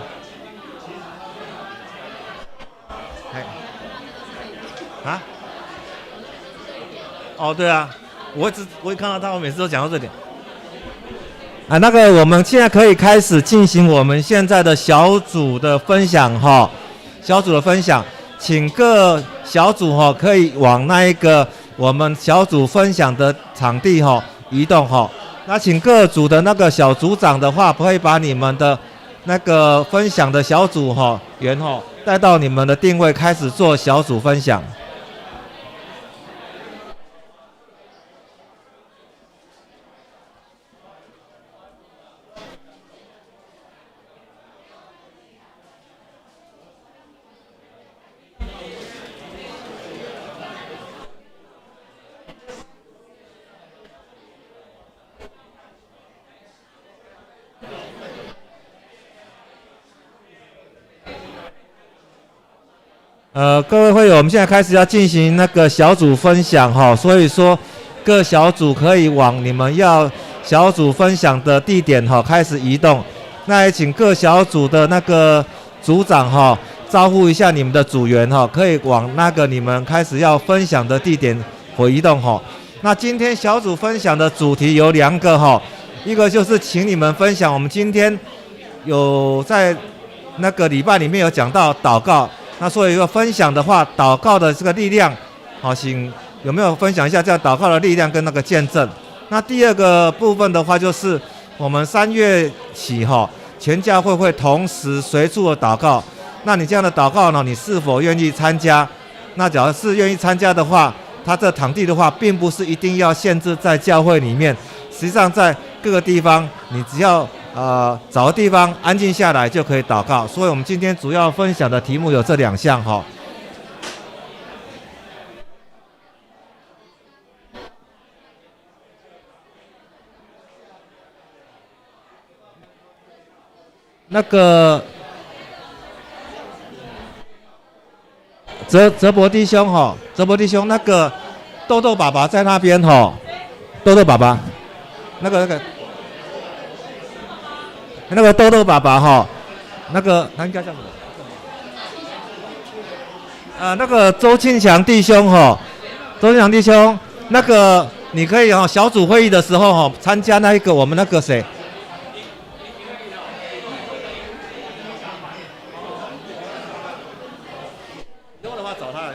对啊，我一看到他我每次都讲到这点。那个我们现在可以开始进行我们现在的小组的分享小组的分享，请各小组可以往那一个我们小组分享的场地移动那请各组的那个小组长的话，可以把你们的那个分享的小组员带到你们的定位，开始做小组分享。各位会友，我们现在开始要进行那个小组分享哈，所以说各小组可以往你们要小组分享的地点哈开始移动。那也请各小组的那个组长哈招呼一下你们的组员哈，可以往那个你们开始要分享的地点移动哈。那今天小组分享的主题有2个哈，一个就是请你们分享我们今天有在那个礼拜里面有讲到祷告，那所以说分享的话，祷告的这个力量，好，请有没有分享一下这样祷告的力量跟那个见证？那第2个部分的话，就是我们3月起哈，全教会会同时随处的祷告。那你这样的祷告呢，你是否愿意参加？那假如是愿意参加的话，它这场地的话，并不是一定要限制在教会里面，实际上在各个地方，你只要找个地方安静下来就可以祷告。所以我们今天主要分享的题目有这2项哈。那个泽伯弟兄哈，泽伯弟兄，那个豆豆爸爸在那边哈，豆豆爸爸，那个豆豆爸爸哈，那个他应该叫什么？那个周庆祥弟兄哈，周庆祥弟兄，那个你可以哈小组会议的时候哈参加那一个我们那个谁？有的话找他。